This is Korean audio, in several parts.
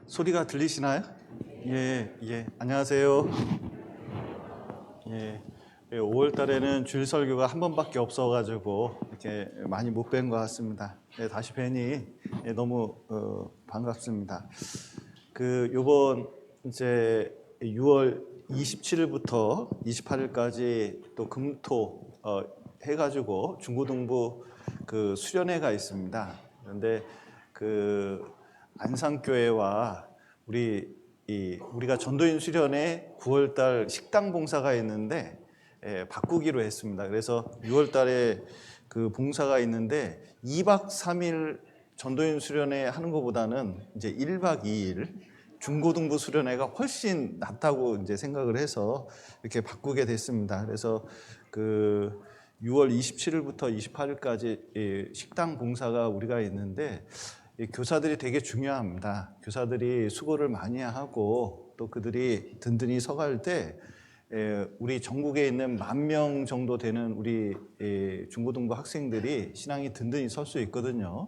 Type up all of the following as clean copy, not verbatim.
소리가 들리시나요? 안녕하세요. 5월 달에는 주일 설교가 한 번밖에 없어가지고 이렇게 많이 못 뵌 것 같습니다. 다시 뵈니 너무 반갑습니다. 요번 이제 6월 27일부터 28일까지 또 금토 해가지고 중고등부 수련회가 있습니다. 그런데 안산교회와 우리가 전도인 수련회 9월달 식당 봉사가 있는데 바꾸기로 했습니다. 그래서 6월달에 봉사가 있는데 2박 3일 전도인 수련회 하는 것보다는 이제 1박 2일 중고등부 수련회가 훨씬 낫다고 이제 생각을 해서 이렇게 바꾸게 됐습니다. 그래서 6월 27일부터 28일까지 식당 봉사가 우리가 있는데 교사들이 되게 중요합니다. 교사들이 수고를 많이 하고 또 그들이 든든히 서갈 때 우리 전국에 있는 10,000명 정도 되는 우리 중고등부 학생들이 신앙이 든든히 설 수 있거든요.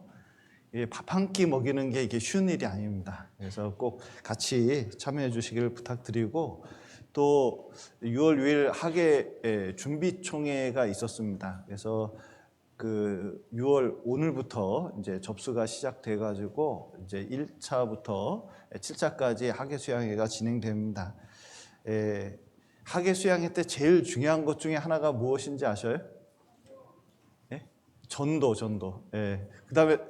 밥 한 끼 먹이는 게 이게 쉬운 일이 아닙니다. 그래서 꼭 같이 참여해 주시길 부탁드리고, 또 6월 6일 학예 준비총회가 있었습니다. 그래서 6월 오늘부터 이제 접수가 시작돼 가지고 이제 1차부터 7차까지 학예 수양회가 진행됩니다. 학예 수양회 때 제일 중요한 것 중에 하나가 무엇인지 아셔요? 전도.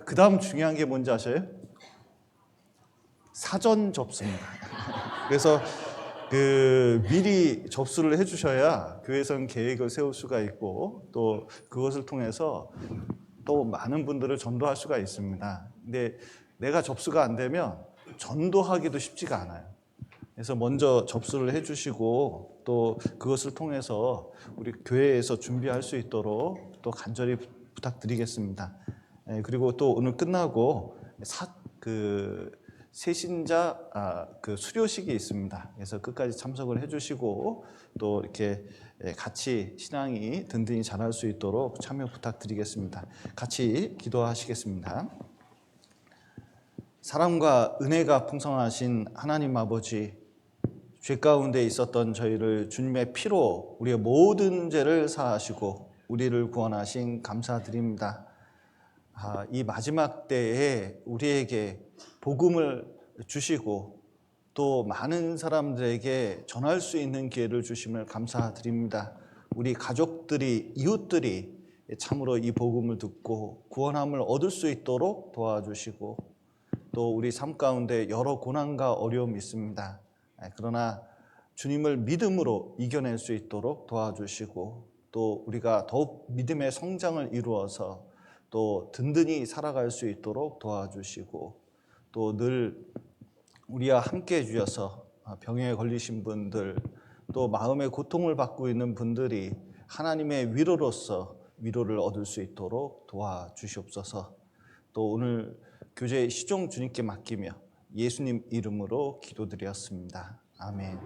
그다음 중요한 게 뭔지 아셔요? 사전 접수입니다. 그래서 미리 접수를 해주셔야 교회에서는 계획을 세울 수가 있고 또 그것을 통해서 또 많은 분들을 전도할 수가 있습니다. 근데 내가 접수가 안 되면 전도하기도 쉽지가 않아요. 그래서 먼저 접수를 해주시고 또 그것을 통해서 우리 교회에서 준비할 수 있도록 또 간절히 부탁드리겠습니다. 그리고 또 오늘 끝나고 새신자 수료식이 있습니다. 그래서 끝까지 참석을 해주시고 또 이렇게 같이 신앙이 든든히 자랄 수 있도록 참여 부탁드리겠습니다. 같이 기도하시겠습니다. 사랑과 은혜가 풍성하신 하나님 아버지, 죄 가운데 있었던 저희를 주님의 피로 우리의 모든 죄를 사하시고 우리를 구원하신 감사드립니다. 이 마지막 때에 우리에게 복음을 주시고 또 많은 사람들에게 전할 수 있는 기회를 주심을 감사드립니다. 우리 가족들이, 이웃들이 참으로 이 복음을 듣고 구원함을 얻을 수 있도록 도와주시고, 또 우리 삶 가운데 여러 고난과 어려움이 있습니다. 그러나 주님을 믿음으로 이겨낼 수 있도록 도와주시고, 또 우리가 더욱 믿음의 성장을 이루어서 또 든든히 살아갈 수 있도록 도와주시고, 또 늘 우리와 함께 해주셔서 병에 걸리신 분들, 또 마음의 고통을 받고 있는 분들이 하나님의 위로로서 위로를 얻을 수 있도록 도와주시옵소서. 또 오늘 교제 시종 주님께 맡기며 예수님 이름으로 기도드렸습니다. 아멘.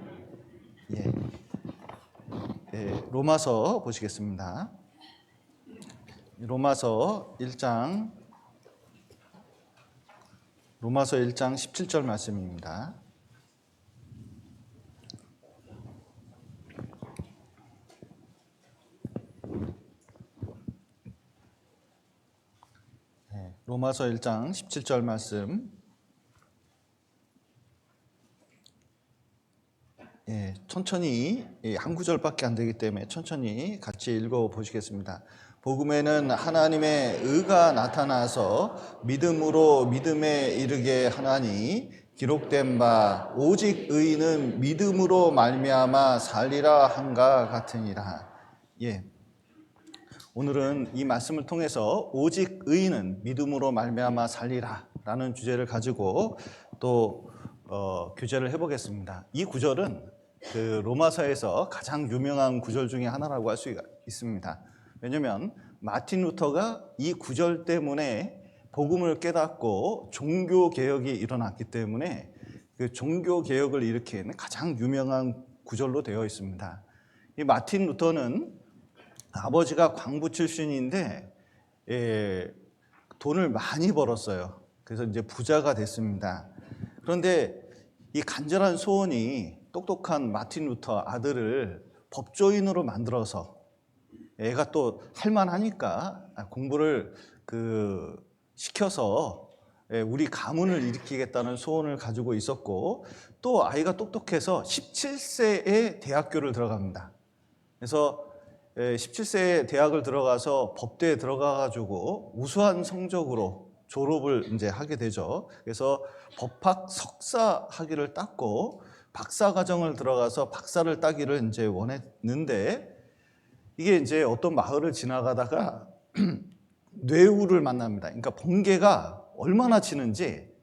로마서 보시겠습니다. 로마서 1장 17절 말씀입니다. 로마서 1장 17절 말씀. 천천히, 한 구절밖에 안 되기 때문에 천천히 같이 읽어보시겠습니다. 복음에는 하나님의 의가 나타나서 믿음으로 믿음에 이르게 하나니 기록된 바 오직 의인은 믿음으로 말미암아 살리라 한가 같으니라. 오늘은 이 말씀을 통해서 오직 의인은 믿음으로 말미암아 살리라 라는 주제를 가지고 또 교제를 해보겠습니다. 이 구절은 로마서에서 가장 유명한 구절 중에 하나라고 할 수 있습니다. 왜냐하면 마틴 루터가 이 구절 때문에 복음을 깨닫고 종교개혁이 일어났기 때문에 그 종교개혁을 일으킨 가장 유명한 구절로 되어 있습니다. 이 마틴 루터는 아버지가 광부 출신인데 돈을 많이 벌었어요. 그래서 이제 부자가 됐습니다. 그런데 이 간절한 소원이 똑똑한 마틴 루터 아들을 법조인으로 만들어서, 애가 또 할만하니까 공부를 시켜서 우리 가문을 일으키겠다는 소원을 가지고 있었고, 또 아이가 똑똑해서 17세에 대학교를 들어갑니다. 그래서 17세에 대학을 들어가서 법대에 들어가가지고 우수한 성적으로 졸업을 이제 하게 되죠. 그래서 법학 석사 학위를 땄고 박사 과정을 들어가서 박사를 따기를 이제 원했는데, 이게 이제 어떤 마을을 지나가다가 뇌우를 만납니다. 그러니까 번개가 얼마나 치는지.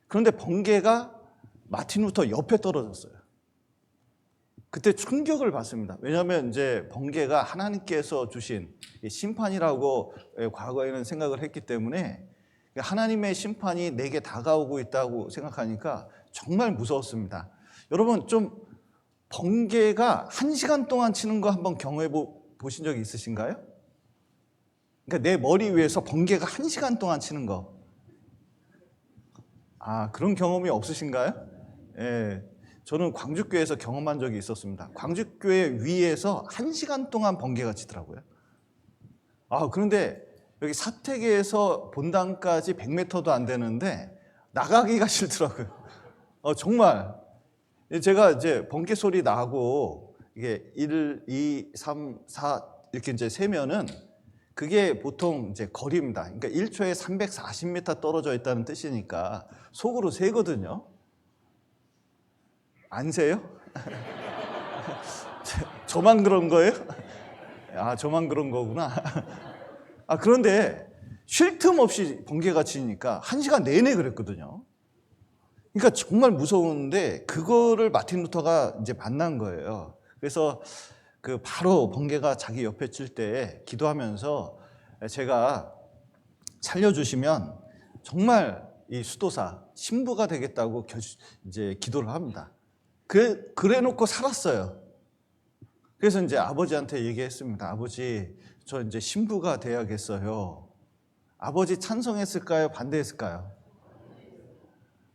그런데 번개가 마틴 루터 옆에 떨어졌어요. 그때 충격을 받습니다. 왜냐하면 이제 번개가 하나님께서 주신 심판이라고 과거에는 생각을 했기 때문에, 하나님의 심판이 내게 다가오고 있다고 생각하니까 정말 무서웠습니다. 여러분, 좀 번개가 1시간 동안 치는 거 한번 경험해 보신 적이 있으신가요? 그러니까 내 머리 위에서 번개가 1시간 동안 치는 거. 그런 경험이 없으신가요? 예. 저는 광주교회에서 경험한 적이 있었습니다. 광주교회 위에서 1시간 동안 번개가 치더라고요. 그런데 여기 사택에서 본당까지 100m도 안 되는데 나가기가 싫더라고요. 정말. 제가 이제 번개 소리 나고 이게 1, 2, 3, 4 이렇게 이제 세면은 그게 보통 이제 거리입니다. 그러니까 1초에 340m 떨어져 있다는 뜻이니까 속으로 세거든요. 안 세요? 저만 그런 거예요? 저만 그런 거구나. 그런데 쉴 틈 없이 번개가 치니까 1시간 내내 그랬거든요. 그러니까 정말 무서운데 그거를 마틴 루터가 이제 만난 거예요. 그래서 바로 번개가 자기 옆에 칠 때 기도하면서, 제가 살려주시면 정말 이 수도사 신부가 되겠다고 이제 기도를 합니다. 그래 놓고 살았어요. 그래서 이제 아버지한테 얘기했습니다. 아버지, 저 이제 신부가 돼야겠어요. 아버지 찬성했을까요? 반대했을까요?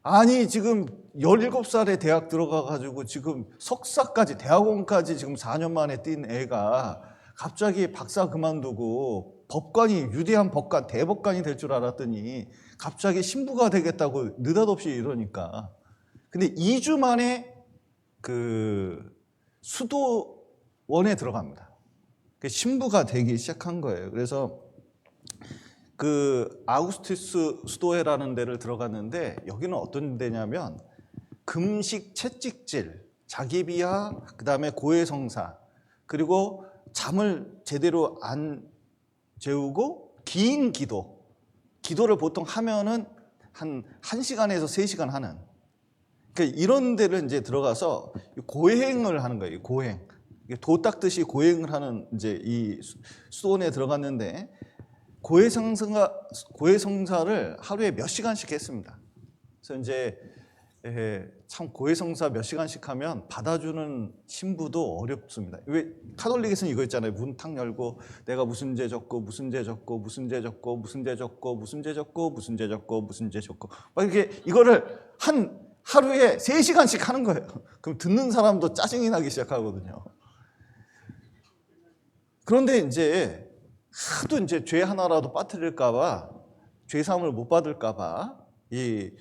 아니, 지금 17살에 대학 들어가가지고 지금 석사까지, 대학원까지 지금 4년 만에 뛴 애가 갑자기 박사 그만두고 위대한 법관, 대법관이 될 줄 알았더니 갑자기 신부가 되겠다고 느닷없이 이러니까. 근데 2주 만에 수도원에 들어갑니다. 신부가 되기 시작한 거예요. 그래서 아우구스투스 수도회라는 데를 들어갔는데, 여기는 어떤 데냐면 금식 채찍질, 자기비하, 그 다음에 고해성사, 그리고 잠을 제대로 안 재우고 긴 기도를 보통 하면은 한 1시간에서 3시간 하는, 그러니까 이런 데를 이제 들어가서 고행을 하는 거예요. 고행. 도 닦듯이 고행을 하는 이제 이 수도원에 들어갔는데, 고해성사를 하루에 몇 시간씩 했습니다. 그래서 이제 참 고해성사 몇 시간씩 하면 받아주는 신부도 어렵습니다. 왜 카톨릭에서는 이거 있잖아요. 문 탁 열고 내가 무슨 죄 졌고 무슨 죄 졌고 무슨 죄 졌고 무슨 죄 졌고 무슨 죄 졌고 무슨 죄 졌고 무슨 죄 졌고 막 이렇게 이거를 하루에 3시간씩 하는 거예요. 그럼 듣는 사람도 짜증이 나기 시작하거든요. 그런데 이제 하도 이제 죄 하나라도 빠뜨릴까봐, 죄 사함을 못 받을까봐 이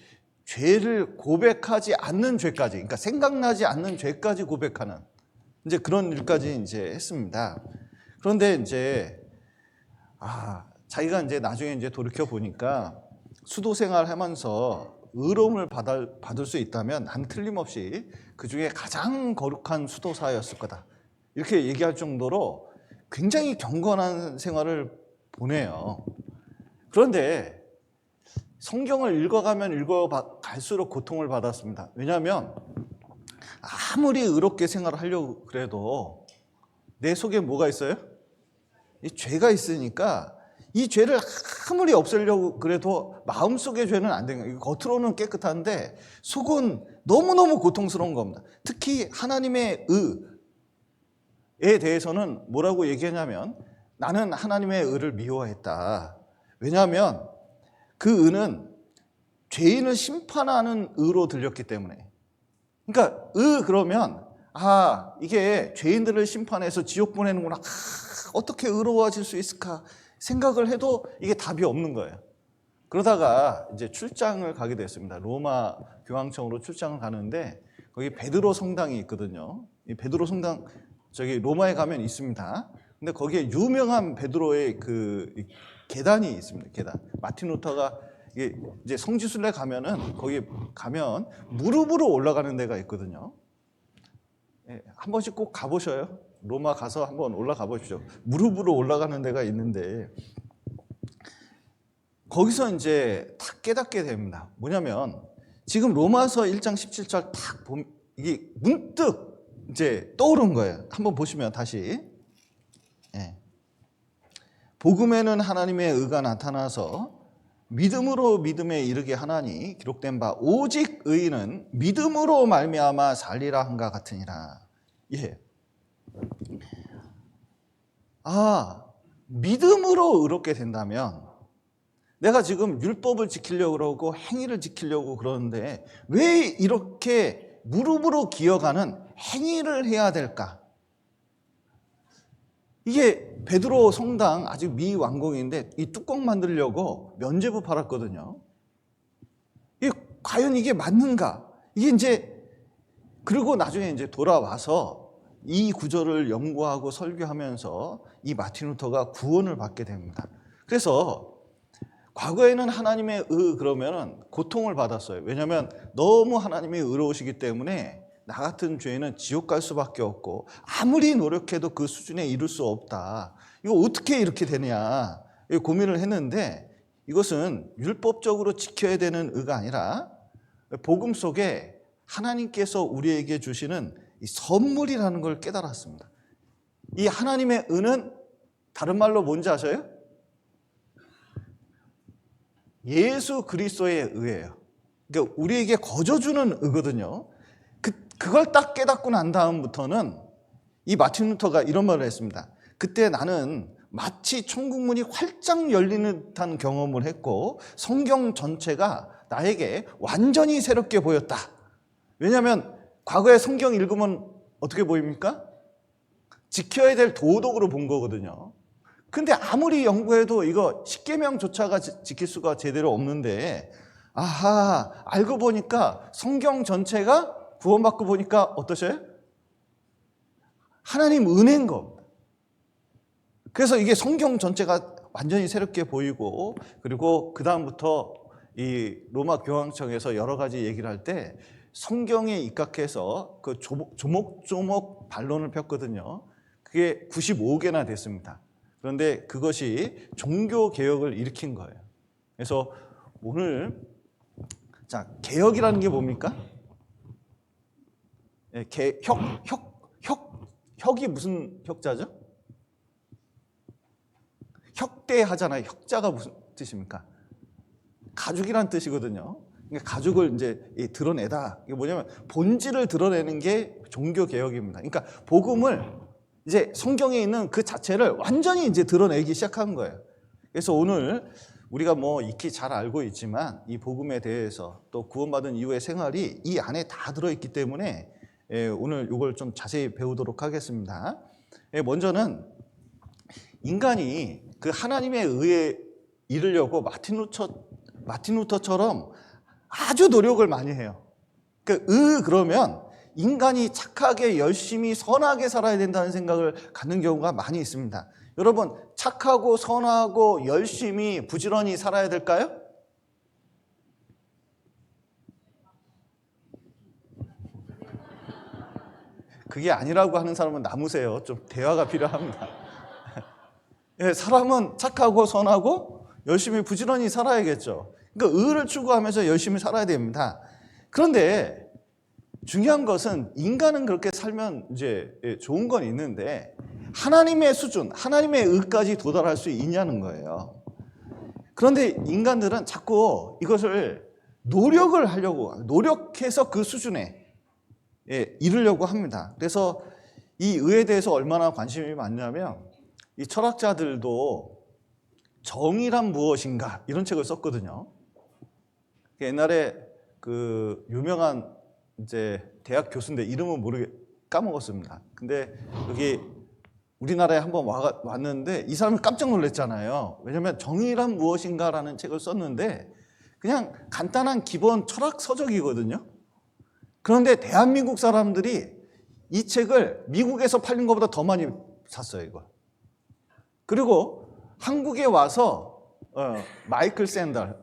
죄를 고백하지 않는 죄까지, 그러니까 생각나지 않는 죄까지 고백하는 이제 그런 일까지 이제 했습니다. 그런데 이제 자기가 이제 나중에 이제 돌이켜 보니까 수도 생활하면서 의로움을 받을 수 있다면 난 틀림없이 그 중에 가장 거룩한 수도사였을 거다, 이렇게 얘기할 정도로 굉장히 경건한 생활을 보내요. 그런데 성경을 읽어가면 읽어갈수록 고통을 받았습니다. 왜냐하면 아무리 의롭게 생활을 하려고 그래도 내 속에 뭐가 있어요? 이 죄가 있으니까 이 죄를 아무리 없애려고 그래도 마음속의 죄는 안 되는 거예요. 겉으로는 깨끗한데 속은 너무너무 고통스러운 겁니다. 특히 하나님의 의에 대해서는 뭐라고 얘기하냐면, 나는 하나님의 의를 미워했다. 왜냐하면 그 의는 죄인을 심판하는 의로 들렸기 때문에. 그러니까 그러면 이게 죄인들을 심판해서 지옥 보내는구나. 어떻게 의로워질 수 있을까 생각을 해도 이게 답이 없는 거예요. 그러다가 이제 출장을 가게 됐습니다. 로마 교황청으로 출장을 가는데 거기 베드로 성당이 있거든요. 이 베드로 성당 저기 로마에 가면 있습니다. 근데 거기에 유명한 베드로의 그 계단이 있습니다. 계단. 마틴 루터가 이제 성지순례 가면은 거기 가면 무릎으로 올라가는 데가 있거든요. 한 번씩 꼭 가보셔요. 로마 가서 한번 올라가 보십시오. 무릎으로 올라가는 데가 있는데 거기서 이제 딱 깨닫게 됩니다. 뭐냐면 지금 로마서 1장 17절 딱 보면 이게 문득 이제 떠오른 거예요. 한번 보시면 다시. 복음에는 하나님의 의가 나타나서 믿음으로 믿음에 이르게 하나니 기록된 바 오직 의인은 믿음으로 말미암아 살리라 한가 같으니라. 믿음으로 의롭게 된다면 내가 지금 율법을 지키려고 그러고 행위를 지키려고 그러는데 왜 이렇게 무릎으로 기어가는 행위를 해야 될까? 이게 베드로 성당 아직 미완공인데 이 뚜껑 만들려고 면죄부 팔았거든요. 과연 이게 맞는가? 이게 이제 그리고 나중에 이제 돌아와서 이 구절을 연구하고 설교하면서 이 마틴 루터가 구원을 받게 됩니다. 그래서 과거에는 하나님의 그러면 고통을 받았어요. 왜냐하면 너무 하나님이 의로우시기 때문에 나 같은 죄인은 지옥 갈 수밖에 없고 아무리 노력해도 그 수준에 이룰 수 없다. 이거 어떻게 이렇게 되냐 고민을 했는데 이것은 율법적으로 지켜야 되는 의가 아니라 복음 속에 하나님께서 우리에게 주시는 이 선물이라는 걸 깨달았습니다. 이 하나님의 의는 다른 말로 뭔지 아셔요? 예수 그리스도의 의예요. 그러니까 우리에게 거저주는 의거든요. 그걸 딱 깨닫고 난 다음부터는 이 마틴 루터가 이런 말을 했습니다. 그때 나는 마치 천국문이 활짝 열리는 듯한 경험을 했고 성경 전체가 나에게 완전히 새롭게 보였다. 왜냐하면 과거에 성경 읽으면 어떻게 보입니까? 지켜야 될 도덕으로 본 거거든요. 근데 아무리 연구해도 이거 십계명조차가 지킬 수가 제대로 없는데 알고 보니까 성경 전체가 구원받고 보니까 어떠셔요? 하나님 은혜인 겁니다. 그래서 이게 성경 전체가 완전히 새롭게 보이고 그리고 그 다음부터 이 로마 교황청에서 여러 가지 얘기를 할 때 성경에 입각해서 그 조목조목 반론을 폈거든요. 그게 95개나 됐습니다. 그런데 그것이 종교개혁을 일으킨 거예요. 그래서 오늘 개혁이라는 게 뭡니까? 혁이 무슨 혁자죠? 혁대하잖아요. 혁자가 무슨 뜻입니까? 가죽이란 뜻이거든요. 그러니까 가죽을 이제 드러내다. 이게 뭐냐면 본질을 드러내는 게 종교 개혁입니다. 그러니까 복음을 이제 성경에 있는 그 자체를 완전히 이제 드러내기 시작한 거예요. 그래서 오늘 우리가 익히 잘 알고 있지만 이 복음에 대해서 또 구원받은 이후의 생활이 이 안에 다 들어있기 때문에 오늘 이걸 좀 자세히 배우도록 하겠습니다. 먼저는 인간이 그 하나님의 의에 이르려고 마틴 루터처럼 아주 노력을 많이 해요. 그러면 인간이 착하게 열심히 선하게 살아야 된다는 생각을 갖는 경우가 많이 있습니다. 여러분, 착하고 선하고 열심히 부지런히 살아야 될까요? 그게 아니라고 하는 사람은 남으세요. 좀 대화가 필요합니다. 사람은 착하고 선하고 열심히 부지런히 살아야겠죠. 그러니까 의를 추구하면서 열심히 살아야 됩니다. 그런데 중요한 것은 인간은 그렇게 살면 이제 좋은 건 있는데 하나님의 수준, 하나님의 의까지 도달할 수 있냐는 거예요. 그런데 인간들은 자꾸 이것을 노력해서 그 수준에 이르려고 합니다. 그래서 이 의에 대해서 얼마나 관심이 많냐면 이 철학자들도 정의란 무엇인가 이런 책을 썼거든요. 옛날에 그 유명한 이제 대학 교수인데 이름은 까먹었습니다. 근데 여기 우리나라에 한번 왔는데 이 사람이 깜짝 놀랐잖아요. 왜냐하면 정의란 무엇인가라는 책을 썼는데 그냥 간단한 기본 철학 서적이거든요. 그런데 대한민국 사람들이 이 책을 미국에서 팔린 것보다 더 많이 샀어요, 이거. 그리고 한국에 와서 마이클 샌달,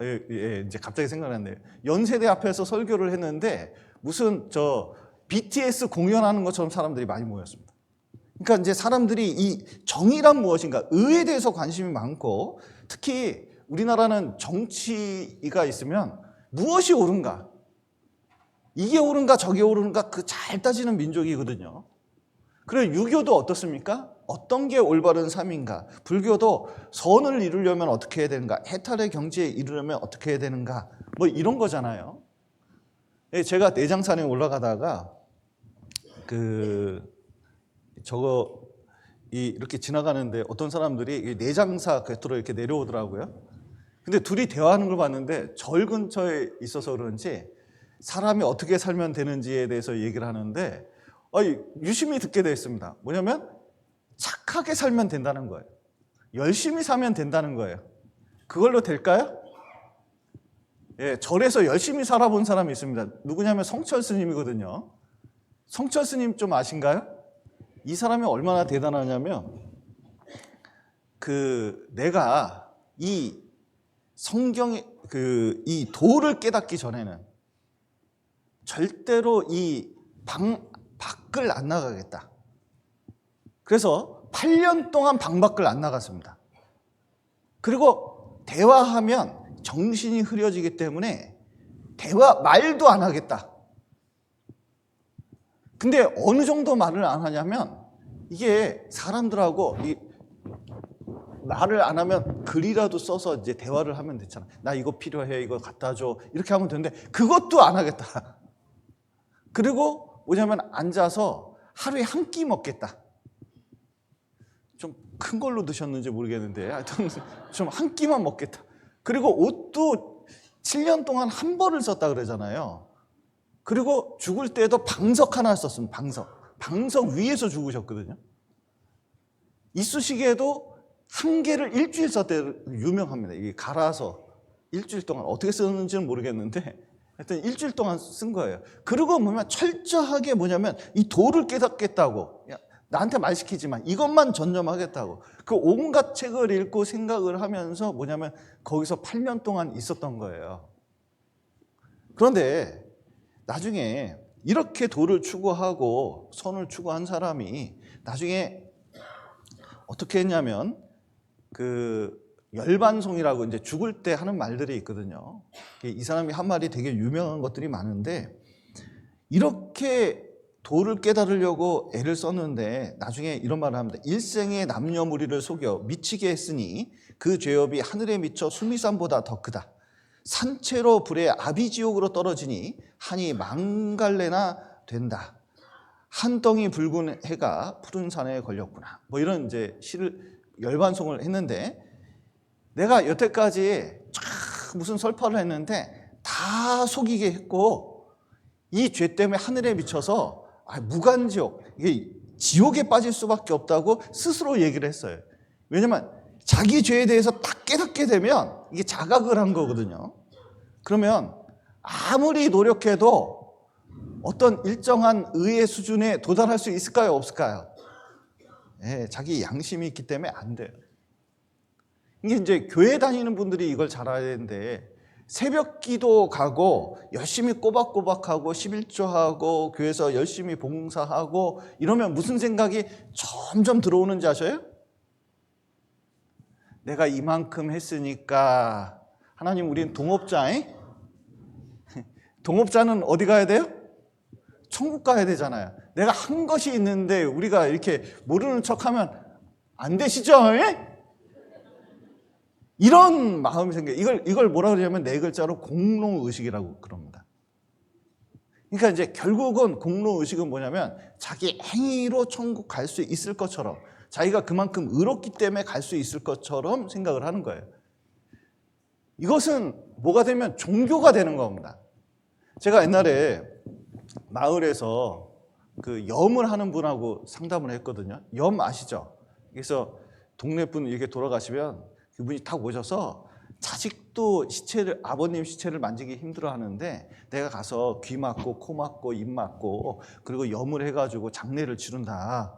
이제 갑자기 생각났네요. 연세대 앞에서 설교를 했는데 무슨 BTS 공연하는 것처럼 사람들이 많이 모였습니다. 그러니까 이제 사람들이 이 정의란 무엇인가, 의에 대해서 관심이 많고, 특히 우리나라는 정치가 있으면 무엇이 옳은가, 이게 옳은가 저게 옳은가 그 잘 따지는 민족이거든요. 그리고 유교도 어떻습니까? 어떤 게 올바른 삶인가? 불교도 선을 이루려면 어떻게 해야 되는가? 해탈의 경지에 이르려면 어떻게 해야 되는가? 뭐 이런 거잖아요. 제가 내장산에 올라가다가 이렇게 지나가는데 어떤 사람들이 내장사 궤도로 이렇게 내려오더라고요. 근데 둘이 대화하는 걸 봤는데 절 근처에 있어서 그런지 사람이 어떻게 살면 되는지에 대해서 얘기를 하는데 유심히 듣게 되었습니다. 뭐냐면 착하게 살면 된다는 거예요. 열심히 살면 된다는 거예요. 그걸로 될까요? 절에서 열심히 살아본 사람이 있습니다. 누구냐면 성철 스님이거든요. 성철 스님 좀 아신가요? 이 사람이 얼마나 대단하냐면 내가 이 성경의 이 도를 깨닫기 전에는 절대로 이 밖을 안 나가겠다. 그래서 8년 동안 방 밖을 안 나갔습니다. 그리고 대화하면 정신이 흐려지기 때문에 말도 안 하겠다. 근데 어느 정도 말을 안 하냐면 이게 사람들하고 말을 안 하면 글이라도 써서 이제 대화를 하면 되잖아. 나 이거 필요해, 이거 갖다 줘, 이렇게 하면 되는데 그것도 안 하겠다. 그리고 뭐냐면 앉아서 하루에 한 끼 먹겠다. 좀 큰 걸로 드셨는지 모르겠는데 하여튼 좀 한 끼만 먹겠다. 그리고 옷도 7년 동안 한 벌을 썼다 그러잖아요. 그리고 죽을 때도 방석 하나 썼습니다. 방석 위에서 죽으셨거든요. 이쑤시개도 한 개를 일주일 썼대. 유명합니다. 이게 갈아서 일주일 동안 어떻게 쓰는지는 모르겠는데 하여튼 일주일 동안 쓴 거예요. 그리고 철저하게 이 도를 깨닫겠다고, 나한테 말 시키지 마, 이것만 전념하겠다고 그 온갖 책을 읽고 생각을 하면서 거기서 8년 동안 있었던 거예요. 그런데 나중에 이렇게 도를 추구하고 선을 추구한 사람이 나중에 어떻게 했냐면 열반송이라고 이제 죽을 때 하는 말들이 있거든요. 이 사람이 한 말이 되게 유명한 것들이 많은데 이렇게 도를 깨달으려고 애를 썼는데 나중에 이런 말을 합니다. 일생의 남녀무리를 속여 미치게 했으니 그 죄업이 하늘에 미쳐 수미산보다 더 크다. 산채로 불에 아비지옥으로 떨어지니 한이 망갈래나 된다. 한 덩이 붉은 해가 푸른 산에 걸렸구나. 뭐 이런 이제 시를 열반송을 했는데 내가 여태까지 무슨 설파를 했는데 다 속이게 했고 이 죄 때문에 하늘에 미쳐서 무간지옥, 이게 지옥에 빠질 수밖에 없다고 스스로 얘기를 했어요. 왜냐면 자기 죄에 대해서 딱 깨닫게 되면 이게 자각을 한 거거든요. 그러면 아무리 노력해도 어떤 일정한 의의 수준에 도달할 수 있을까요? 없을까요? 자기 양심이 있기 때문에 안 돼요. 이게 이제 교회 다니는 분들이 이걸 잘 알아야 되는데 새벽 기도 가고 열심히 꼬박꼬박하고 11조하고 교회에서 열심히 봉사하고 이러면 무슨 생각이 점점 들어오는지 아셔요? 내가 이만큼 했으니까 하나님 우린 동업자잉? 동업자는 어디 가야 돼요? 천국 가야 되잖아요. 내가 한 것이 있는데 우리가 이렇게 모르는 척하면 안 되시죠? 이런 마음이 생겨요. 이걸 뭐라 그러냐면 네 글자로 공로의식이라고 그럽니다. 그러니까 이제 결국은 공로의식은 뭐냐면 자기 행위로 천국 갈 수 있을 것처럼 자기가 그만큼 의롭기 때문에 갈 수 있을 것처럼 생각을 하는 거예요. 이것은 뭐가 되면 종교가 되는 겁니다. 제가 옛날에 마을에서 그 염을 하는 분하고 상담을 했거든요. 염 아시죠? 그래서 동네 분 이렇게 돌아가시면 그분이 탁 오셔서 자식도 시체를, 아버님 시체를 만지기 힘들어 하는데 내가 가서 귀 막고 코 막고 입 막고 그리고 염을 해가지고 장례를 치른다.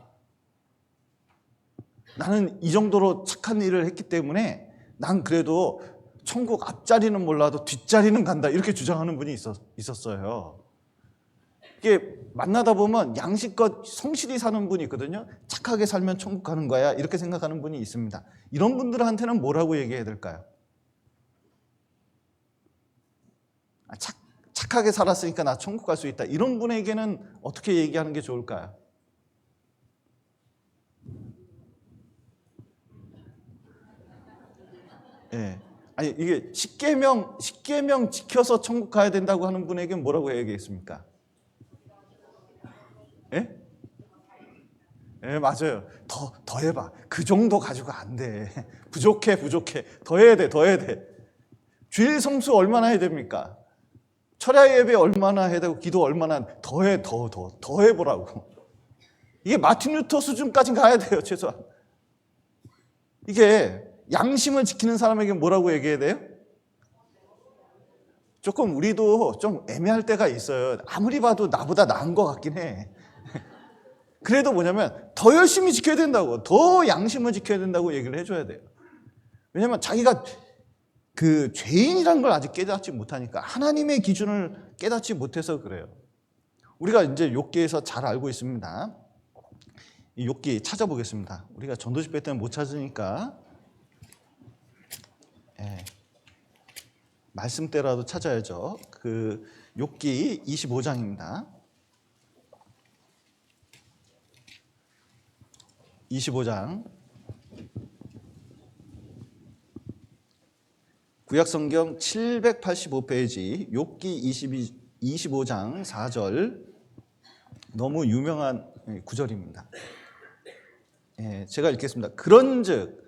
나는 이 정도로 착한 일을 했기 때문에 난 그래도 천국 앞자리는 몰라도 뒷자리는 간다, 이렇게 주장하는 분이 있었어요. 이게 만나다 보면 양심껏 성실히 사는 분이 있거든요. 착하게 살면 천국 가는 거야, 이렇게 생각하는 분이 있습니다. 이런 분들한테는 뭐라고 얘기해야 될까요? 착하게 살았으니까 나 천국 갈 수 있다, 이런 분에게는 어떻게 얘기하는 게 좋을까요? 예. 아니, 이게 십계명 지켜서 천국 가야 된다고 하는 분에게는 뭐라고 얘기했습니까? 예? 예, 맞아요. 더 해봐. 그 정도 가지고 안 돼. 부족해. 더 해야 돼. 주일 성수 얼마나 해야 됩니까? 철야 예배 얼마나 해야 되고, 기도 얼마나, 더 해보라고. 이게 마틴 루터 수준까지 가야 돼요, 최소한. 이게 양심을 지키는 사람에게 뭐라고 얘기해야 돼요? 조금 우리도 좀 애매할 때가 있어요. 아무리 봐도 나보다 나은 것 같긴 해. 그래도 뭐냐면 더 열심히 지켜야 된다고, 더 양심을 지켜야 된다고 얘기를 해줘야 돼요. 왜냐면 자기가 그 죄인이라는 걸 아직 깨닫지 못하니까, 하나님의 기준을 깨닫지 못해서 그래요. 우리가 이제 욥기에서 잘 알고 있습니다. 이 욥기 찾아보겠습니다. 우리가 전도 집회 때는 못 찾으니까 말씀 때라도 찾아야죠. 그 욥기 25장입니다. 25장. 구약성경 785페이지 욥기 25장 4절, 너무 유명한 구절입니다. 제가 읽겠습니다. 그런즉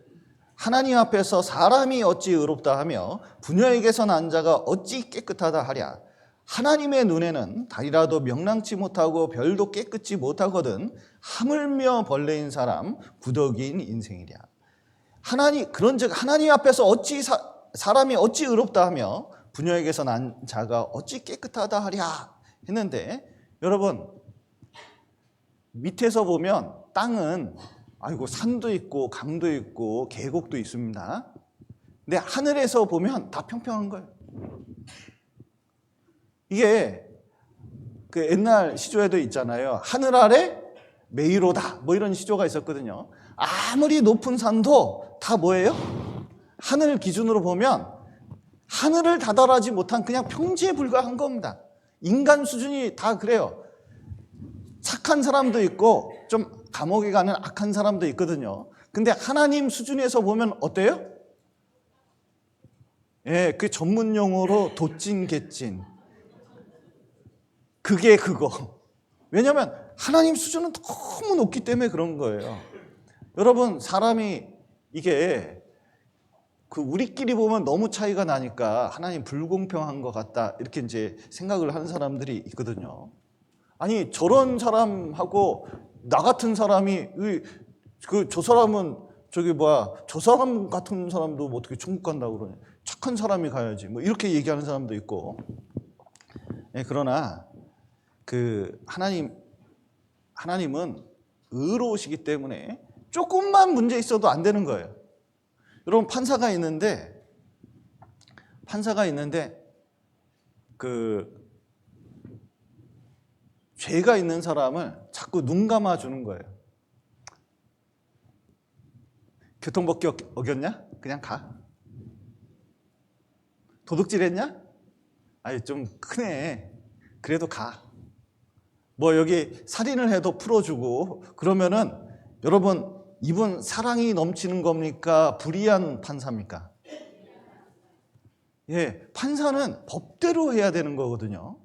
하나님 앞에서 사람이 어찌 의롭다 하며 부녀에게서 난 자가 어찌 깨끗하다 하랴. 하나님의 눈에는 달이라도 명랑치 못하고 별도 깨끗이 못하거든 하물며 벌레인 사람 구더기인 인생이랴. 그런즉 하나님 앞에서 사람이 어찌 의롭다 하며 부녀에게서 난 자가 어찌 깨끗하다 하랴 했는데, 여러분 밑에서 보면 땅은 산도 있고 강도 있고 계곡도 있습니다. 근데 하늘에서 보면 다 평평한 거예요. 이게 그 옛날 시조에도 있잖아요. 하늘 아래 메이로다, 뭐 이런 시조가 있었거든요. 아무리 높은 산도 다 뭐예요? 하늘 기준으로 보면 하늘을 다달하지 못한 그냥 평지에 불과한 겁니다. 인간 수준이 다 그래요. 착한 사람도 있고 좀 감옥에 가는 악한 사람도 있거든요. 근데 하나님 수준에서 보면 어때요? 그 전문 용어로 도찐개찐. 그게 그거. 왜냐하면 하나님 수준은 너무 높기 때문에 그런 거예요. 여러분, 사람이 이게 우리끼리 보면 너무 차이가 나니까 하나님 불공평한 것 같다, 이렇게 이제 생각을 하는 사람들이 있거든요. 아니, 저런 사람하고 나 같은 사람이 저 사람은 저 사람 같은 사람도 뭐 어떻게 천국 간다고 그러냐, 착한 사람이 가야지, 뭐 이렇게 얘기하는 사람도 있고. 그러나 하나님은 의로우시기 때문에 조금만 문제 있어도 안 되는 거예요. 여러분, 판사가 있는데 죄가 있는 사람을 자꾸 눈 감아주는 거예요. 교통법규 어겼냐? 그냥 가. 도둑질했냐? 좀 크네. 그래도 가. 뭐 여기 살인을 해도 풀어주고. 그러면은 여러분, 이분 사랑이 넘치는 겁니까? 불의한 판사입니까? 판사는 법대로 해야 되는 거거든요.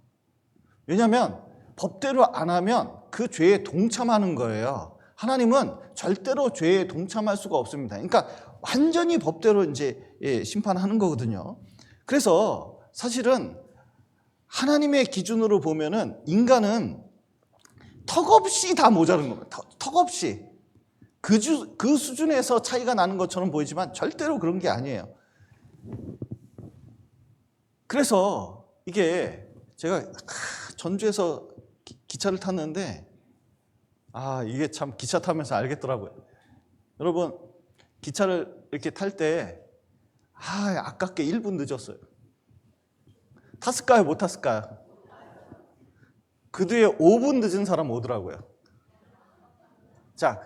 왜냐하면 법대로 안 하면 그 죄에 동참하는 거예요. 하나님은 절대로 죄에 동참할 수가 없습니다. 그러니까 완전히 법대로 이제 심판하는 거거든요. 그래서 사실은 하나님의 기준으로 보면은 인간은 턱없이 다 모자른 겁니다. 턱없이. 그 수준에서 차이가 나는 것처럼 보이지만 절대로 그런 게 아니에요. 그래서 이게 제가 전주에서 기차를 탔는데 이게 참 기차 타면서 알겠더라고요. 여러분 기차를 이렇게 탈 때 아깝게 1분 늦었어요. 탔을까요? 못 탔을까요? 그 뒤에 5분 늦은 사람 오더라고요. 자,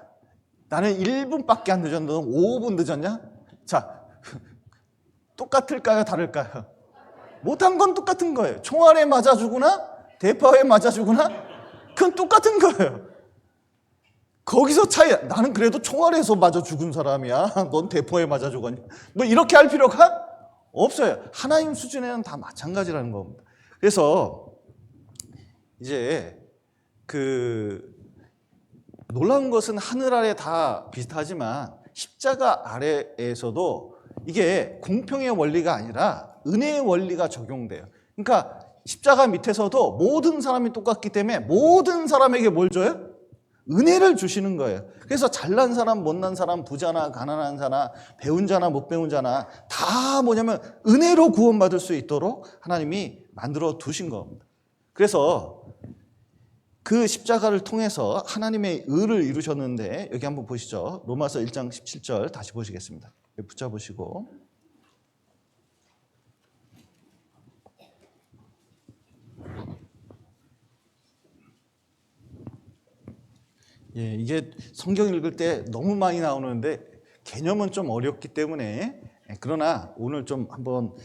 나는 1분밖에 안 늦었는데 5분 늦었냐? 자, 똑같을까요? 다를까요? 못한 건 똑같은 거예요. 총알에 맞아 죽으나 대포에 맞아 죽으나 그건 똑같은 거예요. 거기서 차이. 나는 그래도 총알에서 맞아 죽은 사람이야. 넌 대포에 맞아 죽었냐? 뭐 이렇게 할 필요가 없어요. 하나님 수준에는 다 마찬가지라는 겁니다. 그래서 이제 놀라운 것은 하늘 아래 다 비슷하지만 십자가 아래에서도 이게 공평의 원리가 아니라 은혜의 원리가 적용돼요. 그러니까 십자가 밑에서도 모든 사람이 똑같기 때문에 모든 사람에게 뭘 줘요? 은혜를 주시는 거예요. 그래서 잘난 사람, 못난 사람, 부자나 가난한 사람, 배운 자나 못 배운 자나 다 뭐냐면 은혜로 구원받을 수 있도록 하나님이 만들어 두신 겁니다. 그래서 그 십자가를 통해서 하나님의 의를 이루셨는데 여기 한번 보시죠. 로마서 1장 17절 다시 보시겠습니다. 붙잡으시고 이게 성경 읽을 때 너무 많이 나오는데 개념은 좀 어렵기 때문에 그러나 오늘 좀 한번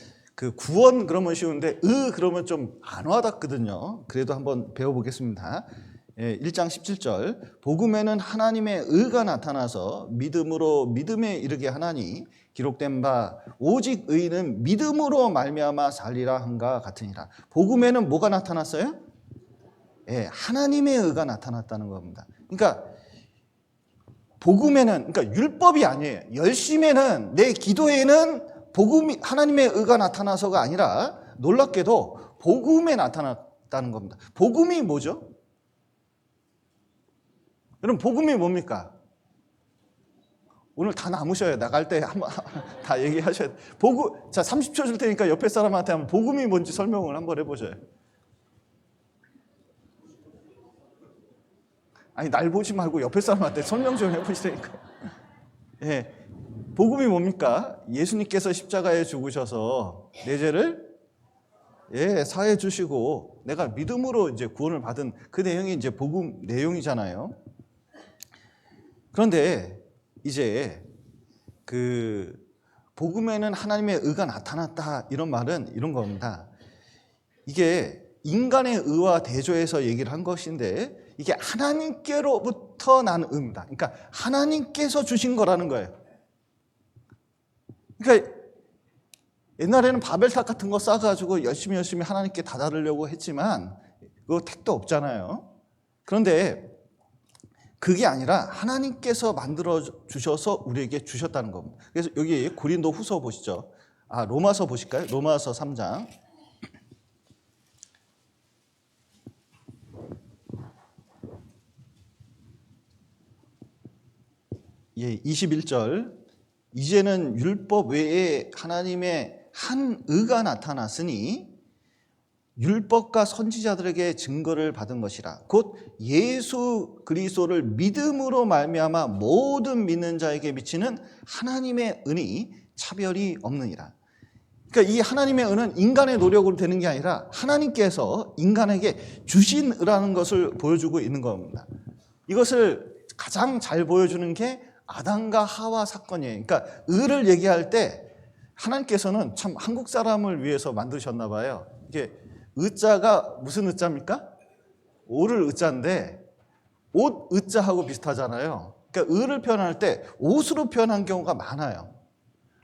구원 그러면 쉬운데 그러면 좀 안 와닿거든요. 그래도 한번 배워보겠습니다. 1장 17절 복음에는 하나님의 의가 나타나서 믿음으로 믿음에 이르게 하나니 기록된 바 오직 의는 믿음으로 말미암아 살리라 함과 같으니라. 복음에는 뭐가 나타났어요? 하나님의 의가 나타났다는 겁니다. 그러니까 복음에는 그러니까 율법이 아니에요. 열심에는 내 기도에는 복음이 하나님의 의가 나타나서가 아니라 놀랍게도 복음에 나타났다는 겁니다. 복음이 뭐죠? 여러분 복음이 뭡니까? 오늘 다 남으셔요. 나갈 때 한번 다 얘기하셔야 돼요. 자 30초 줄 테니까 옆에 사람한테 한번 복음이 뭔지 설명을 한번 해보셔요. 아니 날 보지 말고 옆에 사람한테 설명 좀 해보시라니까. 복음이 뭡니까? 예수님께서 십자가에 죽으셔서 내 죄를 사해 주시고 내가 믿음으로 이제 구원을 받은 그 내용이 이제 복음 내용이잖아요. 그런데 이제 복음에는 하나님의 의가 나타났다 이런 말은 이런 겁니다. 이게 인간의 의와 대조해서 얘기를 한 것인데 이게 하나님께로부터 난 의입니다. 그러니까 하나님께서 주신 거라는 거예요. 그러니까 옛날에는 바벨탑 같은 거 쌓아가지고 열심히 하나님께 다다르려고 했지만 그거 택도 없잖아요. 그런데 그게 아니라 하나님께서 만들어 주셔서 우리에게 주셨다는 겁니다. 그래서 여기 고린도 후서 보시죠. 로마서 보실까요? 로마서 3장 21절 이제는 율법 외에 하나님의 한 의가 나타났으니 율법과 선지자들에게 증거를 받은 것이라 곧 예수 그리스도를 믿음으로 말미암아 모든 믿는 자에게 미치는 하나님의 은이 차별이 없느니라. 그러니까 이 하나님의 은은 인간의 노력으로 되는 게 아니라 하나님께서 인간에게 주신 의라는 것을 보여주고 있는 겁니다. 이것을 가장 잘 보여주는 게 아담과 하와 사건이에요. 그러니까 의를 얘기할 때 하나님께서는 참 한국 사람을 위해서 만드셨나 봐요. 이게 의자가 무슨 의자입니까? 오를 의자인데 옷 의자하고 비슷하잖아요. 그러니까 의를 표현할 때 옷으로 표현한 경우가 많아요.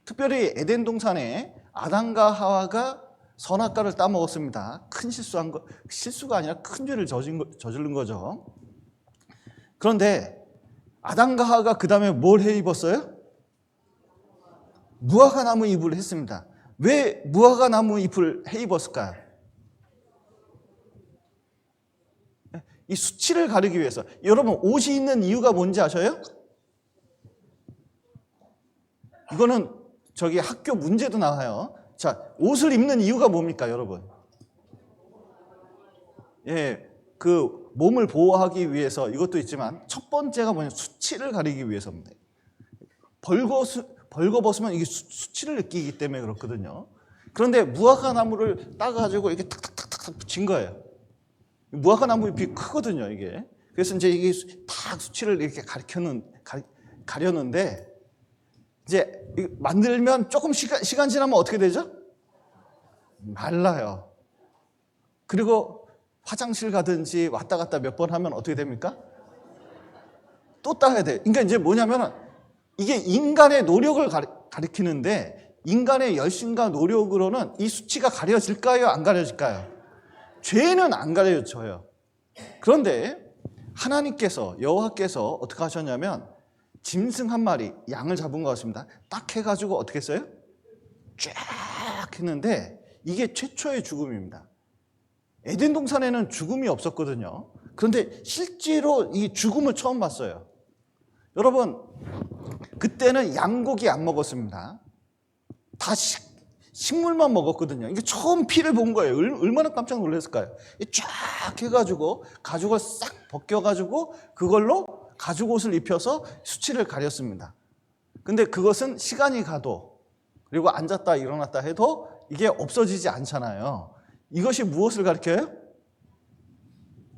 특별히 에덴 동산에 아담과 하와가 선악과를 따먹었습니다. 큰 실수가 아니라 큰 죄를 저지른 거죠. 그런데 아담과 하와가 그 다음에 뭘 해 입었어요? 무화과 나무 잎을 했습니다. 왜 무화과 나무 잎을 해 입었을까요? 이 수치를 가리기 위해서. 여러분, 옷이 있는 이유가 뭔지 아셔요? 이거는 저기 학교 문제도 나와요. 자, 옷을 입는 이유가 뭡니까, 여러분? 예, 그 몸을 보호하기 위해서 이것도 있지만 첫 번째가 뭐냐? 수치를 가리기 위해서입니다. 벌거벗으면 이게 수치를 느끼기 때문에 그렇거든요. 그런데 무화과 나무를 따가지고 이렇게 탁탁탁탁 붙인 거예요. 무화과 나무 잎이 크거든요, 이게. 그래서 이제 이게 탁 수치를 이렇게 가렸는데, 이제 만들면 조금 시간 지나면 어떻게 되죠? 말라요. 그리고 화장실 가든지 왔다 갔다 몇 번 하면 어떻게 됩니까? 또 따야 돼. 그러니까 이제 뭐냐면 이게 인간의 노력을 가리키는데, 인간의 열심과 노력으로는 이 수치가 가려질까요? 안 가려질까요? 죄는 안 가려져요. 그런데 하나님께서, 여호와께서 어떻게 하셨냐면 짐승 한 마리, 양을 잡은 것 같습니다. 딱 해가지고 어떻게 했어요? 쫙 했는데 이게 최초의 죽음입니다. 에덴 동산에는 죽음이 없었거든요. 그런데 실제로 이 죽음을 처음 봤어요. 여러분, 그때는 양고기 안 먹었습니다. 다 식물만 먹었거든요. 이게 처음 피를 본 거예요. 얼마나 깜짝 놀랐을까요? 쫙 해가지고 가죽을 싹 벗겨가지고 그걸로 가죽 옷을 입혀서 수치를 가렸습니다. 근데 그것은 시간이 가도, 그리고 앉았다 일어났다 해도 이게 없어지지 않잖아요. 이것이 무엇을 가리켜요?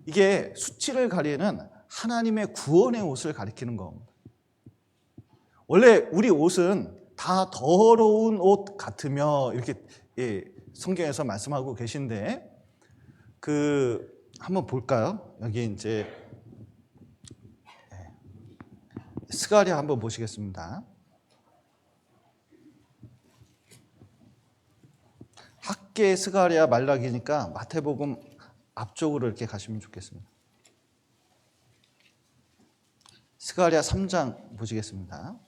이게 수치를 가리는 하나님의 구원의 옷을 가리키는 겁니다. 원래 우리 옷은 다 더러운 옷 같으며 이렇게 성경에서 말씀하고 계신데, 한번 볼까요? 여기 이제 스가랴 한번 보시겠습니다. 학계 스가랴 말라기니까 마태복음 앞쪽으로 이렇게 가시면 좋겠습니다. 스가랴 3장 보시겠습니다.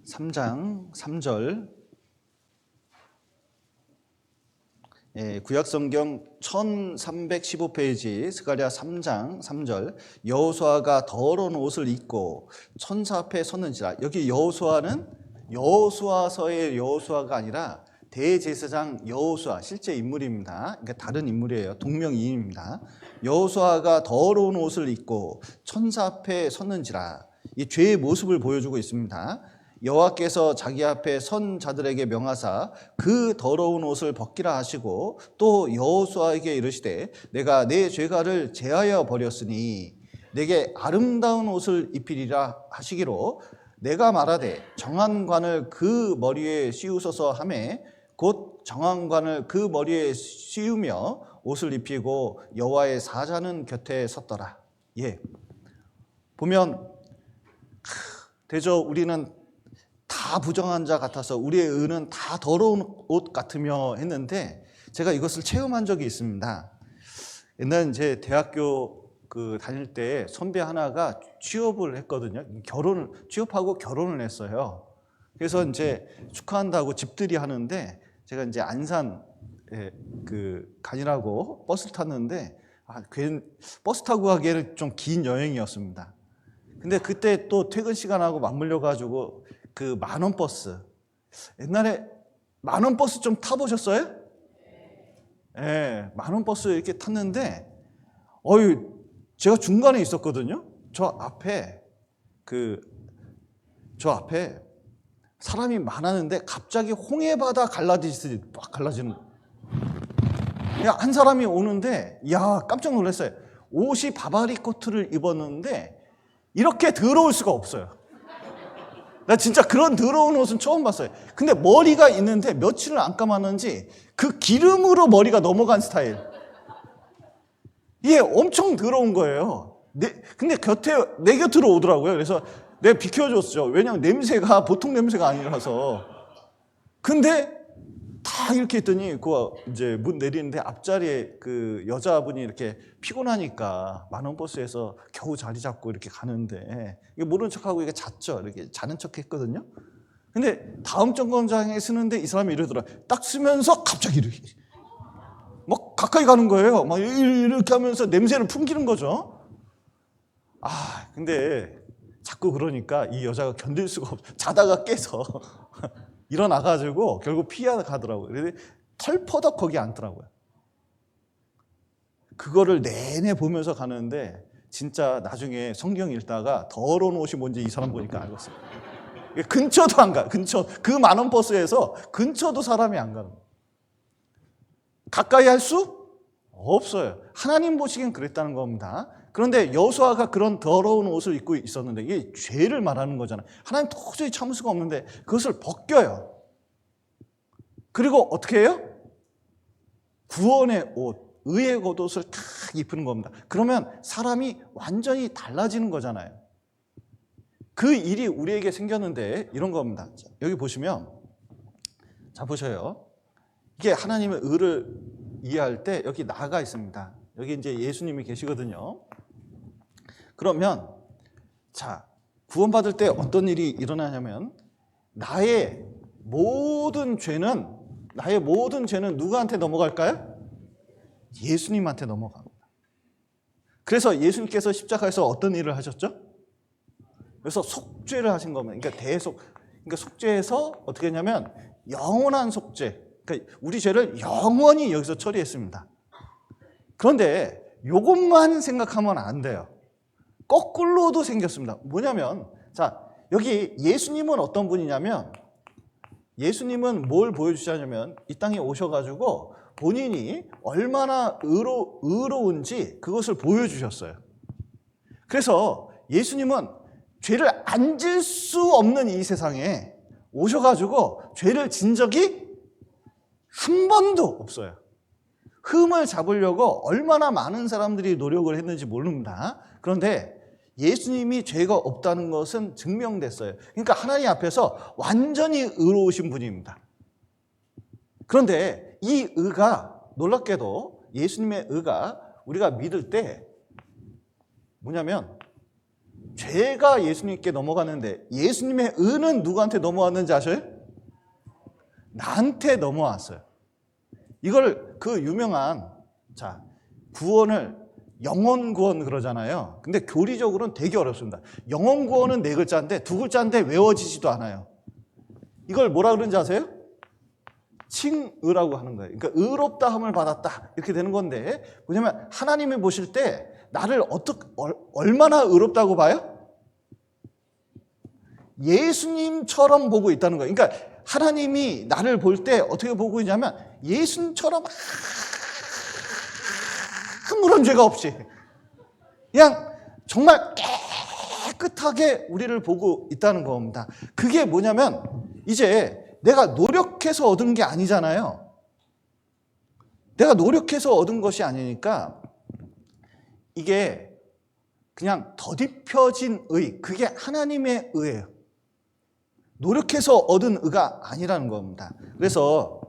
3장 3절. 구약성경 1315페이지 스가랴 3장 3절. 여호수아가 더러운 옷을 입고 천사 앞에 섰는지라. 여기 여호수아는 여호수아서의 여호수아가 아니라 대제사장 여호수아, 실제 인물입니다. 그러니까 다른 인물이에요. 동명이인입니다. 여호수아가 더러운 옷을 입고 천사 앞에 섰는지라. 이 죄의 모습을 보여주고 있습니다. 여호와께서 자기 앞에 선 자들에게 명하사 그 더러운 옷을 벗기라 하시고, 또 여호수아에게 이르시되 내가 내 죄가를 제하여 버렸으니 내게 아름다운 옷을 입히리라 하시기로, 내가 말하되 정한관을 그 머리에 씌우소서 하매 곧 정한관을 그 머리에 씌우며 옷을 입히고 여호와의 사자는 곁에 섰더라. 예, 보면 대저 우리는 다 부정한 자 같아서 우리의 의는 다 더러운 옷 같으며 했는데, 제가 이것을 체험한 적이 있습니다. 옛날 이제 대학교 다닐 때 선배 하나가 취업을 했거든요. 취업하고 결혼을 했어요. 그래서 이제 축하한다고 집들이 하는데, 제가 이제 안산 가니라고 버스를 탔는데, 버스 타고 가기에는 좀 긴 여행이었습니다. 근데 그때 또 퇴근 시간하고 맞물려가지고 그 만원 버스, 옛날에 만원 버스 좀 타보셨어요? 예, 만원 버스 이렇게 탔는데, 제가 중간에 있었거든요. 저 앞에 사람이 많았는데 갑자기 홍해바다 갈라지듯이 막 갈라지는. 한 사람이 오는데, 깜짝 놀랐어요. 옷이 바바리 코트를 입었는데 이렇게 더러울 수가 없어요. 나 진짜 그런 더러운 옷은 처음 봤어요. 근데 머리가 있는데 며칠을 안 감았는지 그 기름으로 머리가 넘어간 스타일. 이게 엄청 더러운 거예요. 근데 내 곁으로 오더라고요. 그래서 내가 비켜줬죠. 왜냐하면 냄새가 보통 냄새가 아니라서. 근데 다 막 이렇게 했더니 그 이제 문 내리는데 앞자리에 그 여자분이 이렇게 피곤하니까 만원버스에서 겨우 자리 잡고 이렇게 가는데 이게 모른 척하고 이게 잤죠. 이렇게 자는 척 했거든요. 근데 다음 정거장에 쓰는데 이 사람이 이러더라. 딱 쓰면서 갑자기 이렇게 막 가까이 가는 거예요. 막 이렇게 하면서 냄새를 풍기는 거죠. 근데 자꾸 그러니까 이 여자가 견딜 수가 없어. 자다가 깨서 일어나가지고 결국 피하러 가더라고요. 그래서 털퍼덕 거기 앉더라고요. 그거를 내내 보면서 가는데 진짜 나중에 성경 읽다가 더러운 옷이 뭔지 이 사람 보니까 알겠어요. 근처도 안 가. 그 많은 버스에서 근처도 사람이 안 가는 거예요. 가까이 할 수 없어요. 하나님 보시기엔 그랬다는 겁니다. 그런데 여호수아가 그런 더러운 옷을 입고 있었는데 이게 죄를 말하는 거잖아요. 하나님 도저히 참을 수가 없는데 그것을 벗겨요. 그리고 어떻게 해요? 구원의 옷, 의의 겉옷을 딱 입히는 겁니다. 그러면 사람이 완전히 달라지는 거잖아요. 그 일이 우리에게 생겼는데 이런 겁니다. 여기 보시면, 자 보셔요. 이게 하나님의 의를 이해할 때 여기 나가 있습니다. 여기 이제 예수님이 계시거든요. 그러면 자 구원받을 때 어떤 일이 일어나냐면 나의 모든 죄는 누구한테 넘어갈까요? 예수님한테 넘어갑니다. 그래서 예수님께서 십자가에서 어떤 일을 하셨죠? 그래서 속죄를 하신 겁니다. 그러니까 속죄에서 어떻게 했냐면 영원한 속죄. 그러니까 우리 죄를 영원히 여기서 처리했습니다. 그런데 이것만 생각하면 안 돼요. 거꾸로도 생겼습니다. 뭐냐면 자 여기 예수님은 어떤 분이냐면 예수님은 뭘 보여주시냐면 이 땅에 오셔가지고 본인이 얼마나 의로운지 그것을 보여주셨어요. 그래서 예수님은 죄를 안 질 수 없는 이 세상에 오셔가지고 죄를 진 적이 한 번도 없어요. 흠을 잡으려고 얼마나 많은 사람들이 노력을 했는지 모릅니다. 그런데 예수님이 죄가 없다는 것은 증명됐어요. 그러니까 하나님 앞에서 완전히 의로우신 분입니다. 그런데 이 의가 놀랍게도 예수님의 의가 우리가 믿을 때 뭐냐면 죄가 예수님께 넘어가는데 예수님의 의는 누구한테 넘어왔는지 아셔요? 나한테 넘어왔어요. 이걸 그 유명한 구원을 영원 구원 그러잖아요. 근데 교리적으로는 되게 어렵습니다. 영원 구원은 4글자인데 2글자인데 외워지지도 않아요. 이걸 뭐라 그러는지 아세요? 칭의라고 하는 거예요. 그러니까 의롭다함을 받았다 이렇게 되는 건데 뭐냐면 하나님이 보실 때 나를 얼마나 의롭다고 봐요? 예수님처럼 보고 있다는 거예요. 그러니까 하나님이 나를 볼 때 어떻게 보고 있냐면 예수님처럼 아무런 죄가 없이 그냥 정말 깨끗하게 우리를 보고 있다는 겁니다. 그게 뭐냐면 이제 내가 노력해서 얻은 게 아니잖아요. 내가 노력해서 얻은 것이 아니니까 이게 그냥 더딥혀진 의, 그게 하나님의 의예요. 노력해서 얻은 의가 아니라는 겁니다. 그래서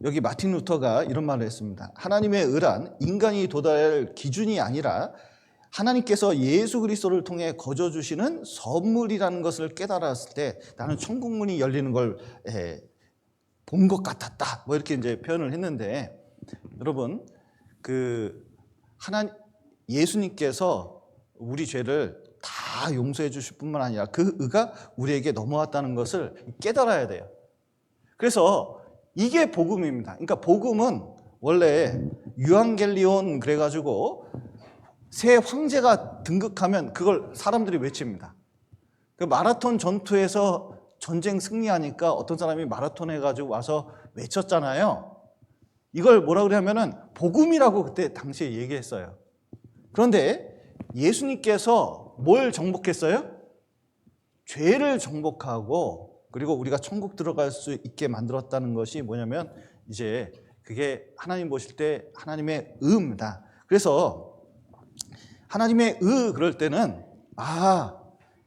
여기 마틴 루터가 이런 말을 했습니다. 하나님의 의란 인간이 도달할 기준이 아니라 하나님께서 예수 그리스도를 통해 거저 주시는 선물이라는 것을 깨달았을 때 나는 천국 문이 열리는 걸 본 것 같았다. 뭐 이렇게 이제 표현을 했는데 여러분 예수님께서 우리 죄를 다 용서해 주실 뿐만 아니라 그 의가 우리에게 넘어왔다는 것을 깨달아야 돼요. 그래서 이게 복음입니다. 그러니까 복음은 원래 유앙겔리온 그래가지고 새 황제가 등극하면 그걸 사람들이 외칩니다. 그 마라톤 전투에서 전쟁 승리하니까 어떤 사람이 마라톤 해가지고 와서 외쳤잖아요. 이걸 뭐라 그러냐면은 복음이라고 그때 당시에 얘기했어요. 그런데 예수님께서 뭘 정복했어요? 죄를 정복하고 그리고 우리가 천국 들어갈 수 있게 만들었다는 것이 뭐냐면 이제 그게 하나님 보실 때 하나님의 의입니다. 그래서 하나님의 의 그럴 때는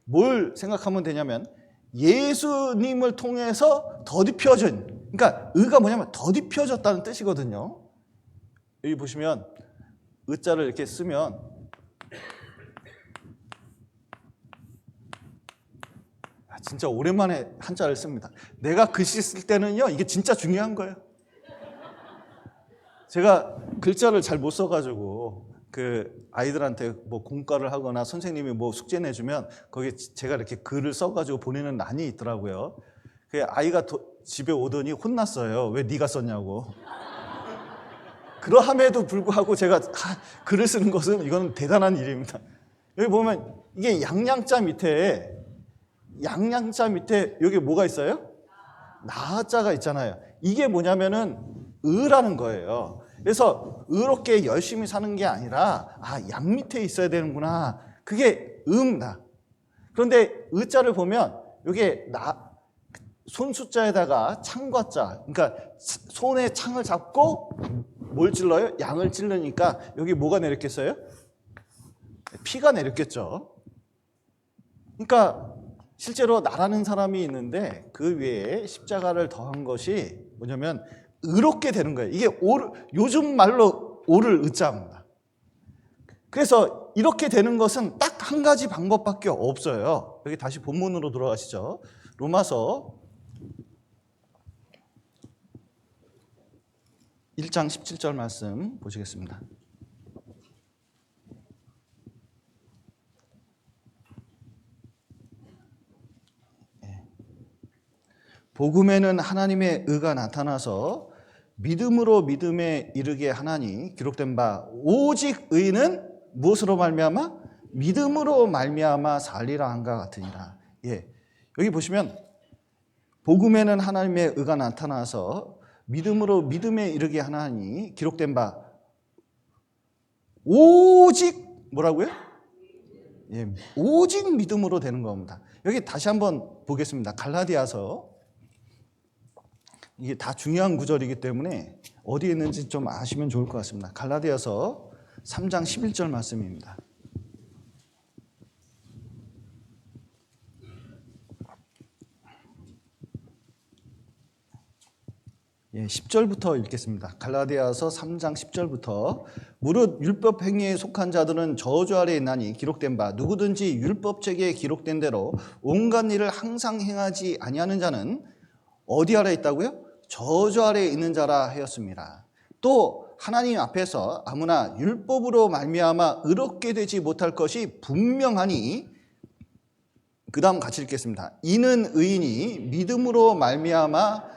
뭘 생각하면 되냐면 예수님을 통해서 더딥혀진, 그러니까 의가 뭐냐면 더딥혀졌다는 뜻이거든요. 여기 보시면 의자를 이렇게 쓰면 진짜 오랜만에 한자를 씁니다. 내가 글씨 쓸 때는요, 이게 진짜 중요한 거예요. 제가 글자를 잘 못 써가지고 그 아이들한테 뭐 공과를 하거나 선생님이 뭐 숙제 내주면 거기에 제가 이렇게 글을 써가지고 보내는 난이 있더라고요. 그 아이가 집에 오더니 혼났어요. 왜 네가 썼냐고. 그러함에도 불구하고 제가 글을 쓰는 것은 이거는 대단한 일입니다. 여기 보면 이게 양양자 밑에 여기 뭐가 있어요? 나자가 있잖아요. 이게 뭐냐면은 의라는 거예요. 그래서 의롭게 열심히 사는 게 아니라 양 밑에 있어야 되는구나. 그게 의입니다. 그런데 의자를 보면 이게 손 숫자에다가 창과자, 그러니까 손에 창을 잡고 뭘 찔러요? 양을 찔르니까 여기 뭐가 내렸겠어요? 피가 내렸겠죠. 그러니까 실제로 나라는 사람이 있는데 그 위에 십자가를 더한 것이 뭐냐면 의롭게 되는 거예요. 이게 요즘 말로 오를 의자입니다. 그래서 이렇게 되는 것은 딱 한 가지 방법밖에 없어요. 여기 다시 본문으로 돌아가시죠. 로마서 1장 17절 말씀 보시겠습니다. 복음에는 하나님의 의가 나타나서 믿음으로 믿음에 이르게 하나니 기록된 바 오직 의는 무엇으로 말미암아? 믿음으로 말미암아 살리라 한가 같으니라. 여기 보시면 복음에는 하나님의 의가 나타나서 믿음으로 믿음에 이르게 하나니 기록된 바 오직 뭐라고요? 오직 믿음으로 되는 겁니다. 여기 다시 한번 보겠습니다. 갈라디아서, 이게 다 중요한 구절이기 때문에 어디에 있는지 좀 아시면 좋을 것 같습니다. 갈라디아서 3장 11절 말씀입니다. 10절부터 읽겠습니다. 갈라디아서 3장 10절부터 무릇 율법 행위에 속한 자들은 저주 아래에 있나니 기록된 바 누구든지 율법책에 기록된 대로 온갖 일을 항상 행하지 아니하는 자는 어디 아래 있다고요? 저주 아래에 있는 자라 하였습니다. 또 하나님 앞에서 아무나 율법으로 말미암아 의롭게 되지 못할 것이 분명하니, 그 다음 같이 읽겠습니다. 이는 의인이 믿음으로 말미암아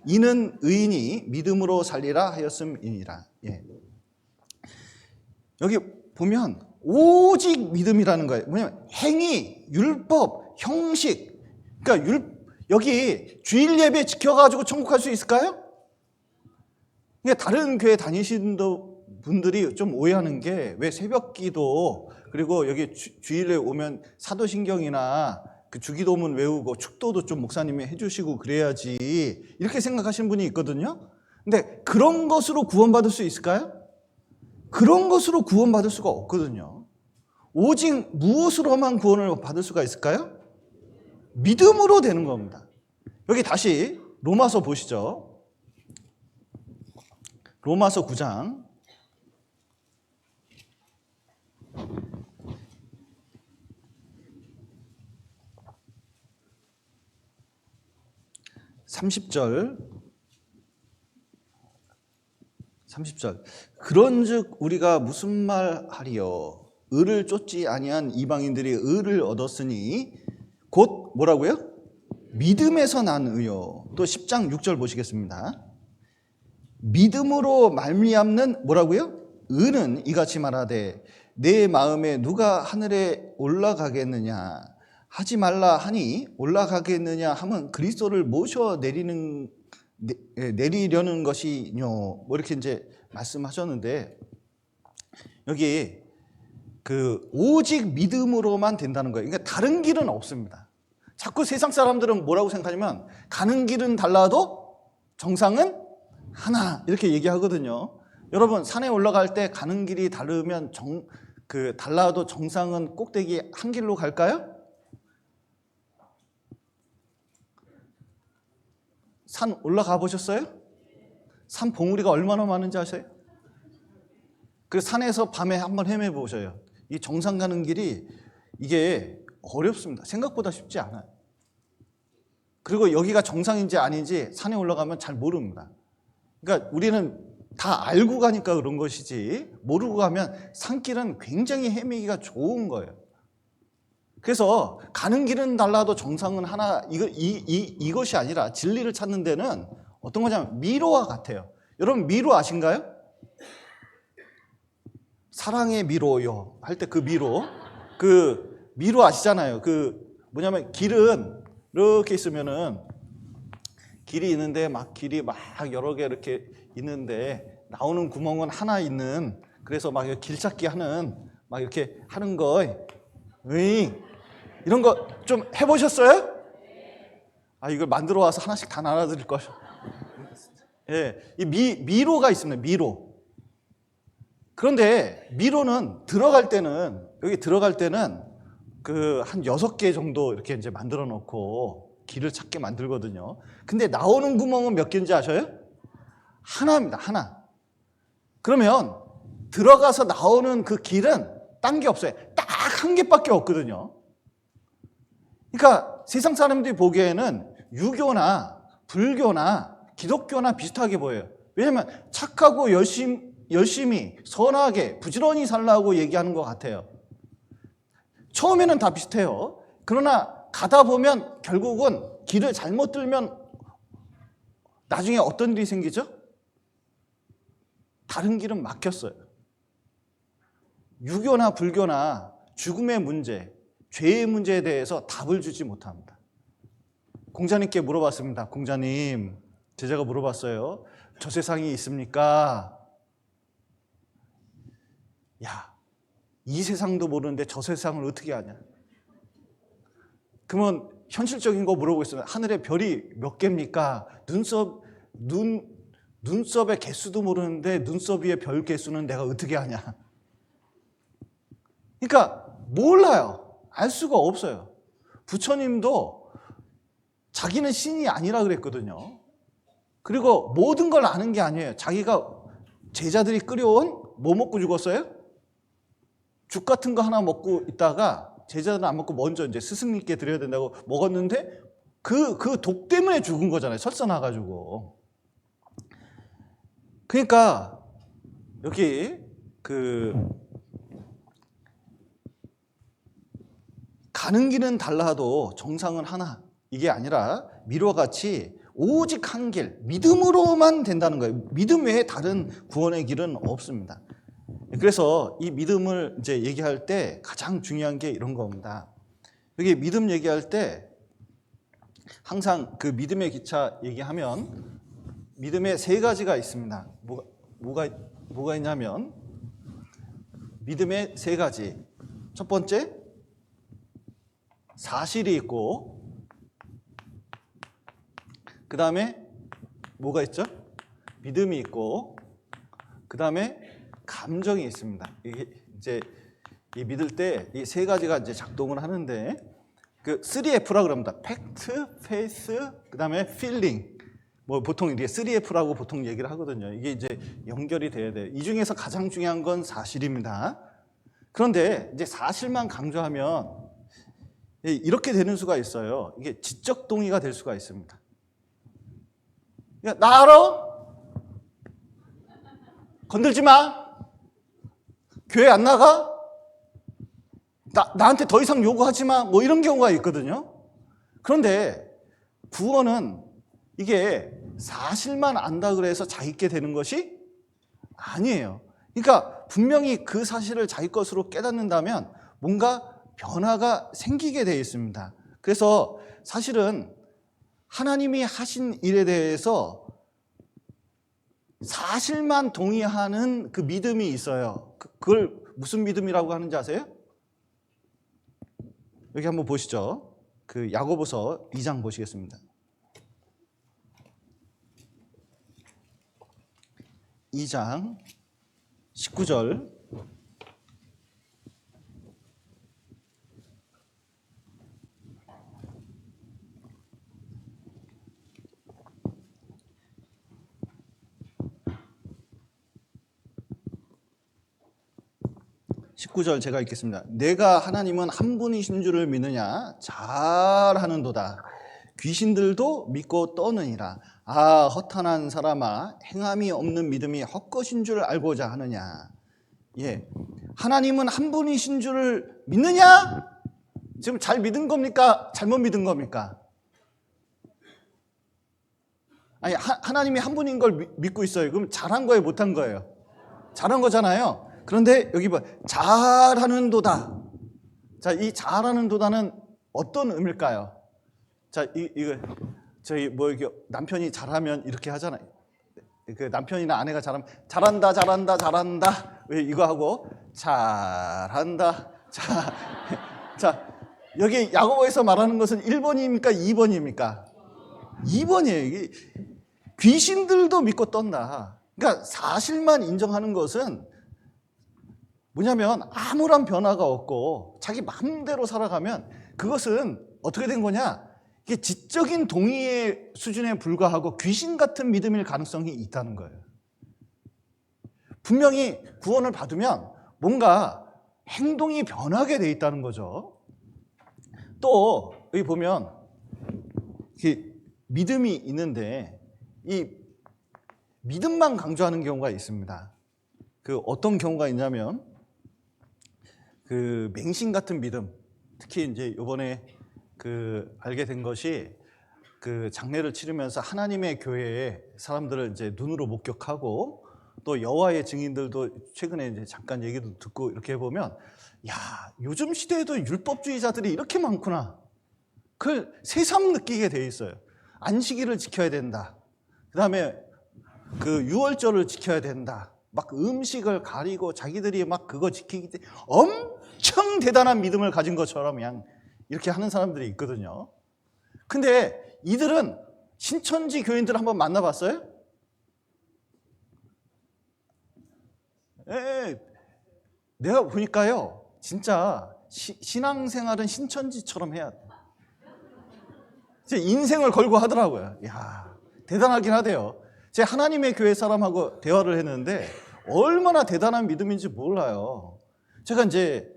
이는 의인이 믿음으로 살리라 하였음이니라. 여기 보면 오직 믿음이라는 거예요. 뭐냐면 행위, 율법, 형식. 그러니까 여기 주일 예배 지켜가지고 천국 갈 수 있을까요? 그러니까 다른 교회 다니시는 분들이 좀 오해하는 게, 왜 새벽 기도 그리고 여기 주일에 오면 사도신경이나 그 주기도문 외우고 축도도 좀 목사님이 해주시고 그래야지, 이렇게 생각하시는 분이 있거든요. 근데 그런 것으로 구원받을 수 있을까요? 그런 것으로 구원받을 수가 없거든요. 오직 무엇으로만 구원을 받을 수가 있을까요? 믿음으로 되는 겁니다. 여기 다시 로마서 보시죠. 로마서 9장 30절 그런즉 우리가 무슨 말 하리요? 의를 쫓지 아니한 이방인들이 의를 얻었으니 곧 뭐라고요? 믿음에서 난 의요. 또 10장 6절 보시겠습니다. 믿음으로 말미암는 뭐라고요? 의는 이같이 말하되 내 마음에 누가 하늘에 올라가겠느냐 하지 말라 하니, 올라가겠느냐 하면 그리스도를 모셔 내리려는 것이뇨, 뭐 이렇게 이제 말씀하셨는데, 여기 그 오직 믿음으로만 된다는 거예요. 그러니까 다른 길은 없습니다. 자꾸 세상 사람들은 뭐라고 생각하냐면 가는 길은 달라도 정상은 하나, 이렇게 얘기하거든요. 여러분, 산에 올라갈 때 가는 길이 다르면 달라도 정상은 꼭대기 한 길로 갈까요? 산 올라가 보셨어요? 산 봉우리가 얼마나 많은지 아세요? 그 산에서 밤에 한번 헤매 보셔요. 이 정상 가는 길이 이게 어렵습니다. 생각보다 쉽지 않아요. 그리고 여기가 정상인지 아닌지 산에 올라가면 잘 모릅니다. 그러니까 우리는 다 알고 가니까 그런 것이지 모르고 가면 산길은 굉장히 헤매기가 좋은 거예요. 그래서 가는 길은 달라도 정상은 하나, 이것이 아니라 진리를 찾는 데는 어떤 거냐면 미로와 같아요. 여러분 미로 아신가요? 사랑의 미로요 할 때 그 미로, 그 미로 아시잖아요. 그 뭐냐면 길은 이렇게 있으면은 길이 있는데 막 길이 막 여러 개 이렇게 있는데 나오는 구멍은 하나 있는, 그래서 막 길 찾기 하는 막 이렇게 하는 거, 이런 거 좀 해보셨어요? 아, 이걸 만들어 와서 하나씩 다 나눠드릴 걸. 예, 이 미로가 있습니다. 미로. 그런데 미로는 들어갈 때는, 여기 들어갈 때는 그 한 6개 정도 이렇게 이제 만들어 놓고 길을 찾게 만들거든요. 근데 나오는 구멍은 몇 개인지 아셔요? 하나입니다. 하나. 그러면 들어가서 나오는 그 길은 딴 게 없어요. 딱 한 개밖에 없거든요. 그러니까 세상 사람들이 보기에는 유교나 불교나 기독교나 비슷하게 보여요. 왜냐하면 착하고 열심히 선하게 부지런히 살라고 얘기하는 것 같아요. 처음에는 다 비슷해요. 그러나 가다 보면 결국은 길을 잘못 들면 나중에 어떤 일이 생기죠? 다른 길은 막혔어요. 유교나 불교나 죽음의 문제, 죄의 문제에 대해서 답을 주지 못합니다. 공자님께 물어봤습니다. 공자님, 제자가 물어봤어요. 저 세상이 있습니까? 야, 이 세상도 모르는데 저 세상을 어떻게 아냐? 그러면 현실적인 거 물어보고 있으면 하늘에 별이 몇 개입니까? 눈썹의 개수도 모르는데 눈썹 위에 별 개수는 내가 어떻게 아냐? 그러니까 몰라요. 알 수가 없어요. 부처님도 자기는 신이 아니라 그랬거든요. 그리고 모든 걸 아는 게 아니에요. 자기가 제자들이 끓여온 뭐 먹고 죽었어요? 죽 같은 거 하나 먹고 있다가 제자들은 안 먹고 먼저 이제 스승님께 드려야 된다고 먹었는데 그 독 때문에 죽은 거잖아요. 설사 나가지고. 그러니까 여기 가는 길은 달라도 정상은 하나, 이게 아니라 미로와 같이 오직 한 길, 믿음으로만 된다는 거예요. 믿음 외에 다른 구원의 길은 없습니다. 그래서 이 믿음을 이제 얘기할 때 가장 중요한 게 이런 겁니다. 여기 믿음 얘기할 때 항상 그 믿음의 기차 얘기하면 믿음의 3가지가 있습니다. 뭐가 있냐면 믿음의 3가지. 첫 번째, 사실이 있고, 그 다음에 뭐가 있죠? 믿음이 있고, 그 다음에 감정이 있습니다. 이게 이제 이 믿을 때 이 3가지가 이제 작동을 하는데 그 3F라 그럽니다. 팩트, 페이스, 그 다음에 필링. 뭐 보통 이게 3F라고 보통 얘기를 하거든요. 이게 이제 연결이 돼야 돼요. 이 중에서 가장 중요한 건 사실입니다. 그런데 이제 사실만 강조하면 이렇게 되는 수가 있어요. 이게 지적 동의가 될 수가 있습니다. 나 알아? 건들지 마. 교회 안 나가? 나한테 더 이상 요구하지 마. 뭐 이런 경우가 있거든요. 그런데 구원은 이게 사실만 안다 그래서 자기 게 되는 것이 아니에요. 그러니까 분명히 그 사실을 자기 것으로 깨닫는다면 뭔가 변화가 생기게 되어 있습니다. 그래서 사실은 하나님이 하신 일에 대해서 사실만 동의하는 그 믿음이 있어요. 그걸 무슨 믿음이라고 하는지 아세요? 여기 한번 보시죠. 그 야고보서 2장 보시겠습니다. 2장 19절. 19절 제가 읽겠습니다. 내가 하나님은 한 분이신 줄을 믿느냐? 잘하는도다. 귀신들도 믿고 떠느니라. 아, 허탄한 사람아, 행함이 없는 믿음이 헛것인 줄 알고자 하느냐? 예, 하나님은 한 분이신 줄을 믿느냐? 지금 잘 믿은 겁니까? 잘못 믿은 겁니까? 아니, 하나님이 한 분인 걸 믿고 있어요. 그럼 잘한 거예요, 못한 거예요? 잘한 거잖아요. 그런데 여기 봐, 잘하는도다. 자, 이 잘하는도다는 어떤 의미일까요? 자, 이거 저희 뭐 이게 남편이 잘하면 이렇게 하잖아요. 그 남편이나 아내가 잘하면 잘한다, 잘한다, 잘한다. 왜 이거 하고 잘한다. 자, 여기 야고보에서 말하는 것은 1번입니까? 2번입니까? 2번이에요. 귀신들도 믿고 떤다. 그러니까 사실만 인정하는 것은 뭐냐면 아무런 변화가 없고 자기 마음대로 살아가면 그것은 어떻게 된 거냐? 이게 지적인 동의의 수준에 불과하고 귀신 같은 믿음일 가능성이 있다는 거예요. 분명히 구원을 받으면 뭔가 행동이 변하게 돼 있다는 거죠. 또 여기 보면 믿음이 있는데 이 믿음만 강조하는 경우가 있습니다. 그 어떤 경우가 있냐면 그 맹신 같은 믿음, 특히 이제 이번에 그 알게 된 것이 그 장례를 치르면서 하나님의 교회에 사람들을 이제 눈으로 목격하고 또 여호와의 증인들도 최근에 이제 잠깐 얘기도 듣고 이렇게 해보면 야, 요즘 시대에도 율법주의자들이 이렇게 많구나. 그걸 새삼 느끼게 돼 있어요. 안식일을 지켜야 된다. 그 다음에 그 유월절을 지켜야 된다. 막 음식을 가리고 자기들이 막 그거 지키기 때문에 엄청 대단한 믿음을 가진 것처럼 그냥 이렇게 하는 사람들이 있거든요. 근데 이들은 신천지 교인들 한번 만나봤어요? 예, 내가 보니까요, 진짜 신앙생활은 신천지처럼 해야 돼. 인생을 걸고 하더라고요. 이야, 대단하긴 하대요. 제 하나님의 교회 사람하고 대화를 했는데 얼마나 대단한 믿음인지 몰라요. 제가 이제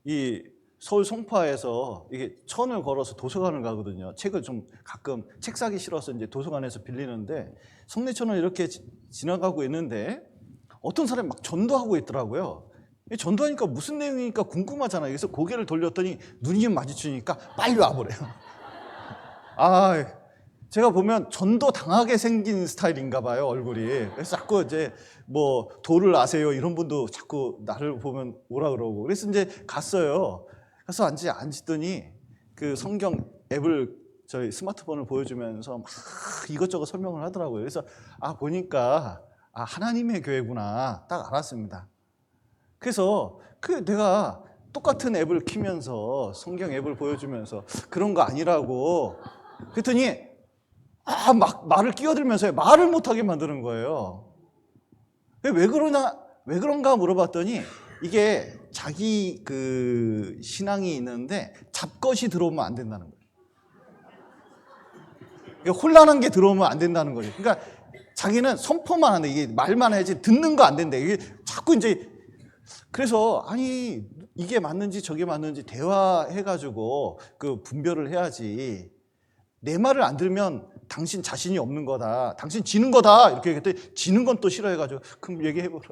이 서울 송파에서 이게 천을 걸어서 도서관을 가거든요. 책을 좀 가끔 책 사기 싫어서 이제 도서관에서 빌리는데 성내천을 이렇게 지나가고 있는데 어떤 사람이 막 전도하고 있더라고요. 전도하니까 무슨 내용이니까 궁금하잖아요. 그래서 고개를 돌렸더니 눈이 마주치니까 빨리 와보래요. 아, 제가 보면 전도 당하게 생긴 스타일인가 봐요, 얼굴이. 그래서 자꾸 이제 뭐 도를 아세요 이런 분도 자꾸 나를 보면 오라 그러고. 그래서 이제 갔어요. 그래서 앉더니 그 성경 앱을 저희 스마트폰을 보여주면서 막 이것저것 설명을 하더라고요. 그래서 보니까 하나님의 교회구나 딱 알았습니다. 그래서 내가 똑같은 앱을 키면서 성경 앱을 보여주면서 그런 거 아니라고 그랬더니 막 말을 끼어들면서 말을 못하게 만드는 거예요. 왜 그런가 물어봤더니 이게 자기 그 신앙이 있는데 잡것이 들어오면 안 된다는 거예요. 그러니까 혼란한 게 들어오면 안 된다는 거죠. 그러니까 자기는 선포만 한다. 이게 말만 해야지 듣는 거 안 된다. 이게 자꾸 이제 그래서 아니 이게 맞는지 저게 맞는지 대화해가지고 그 분별을 해야지. 내 말을 안 들으면 당신 자신이 없는 거다. 당신 지는 거다. 이렇게 얘기했더니 지는 건 또 싫어해가지고 그럼 얘기해보라.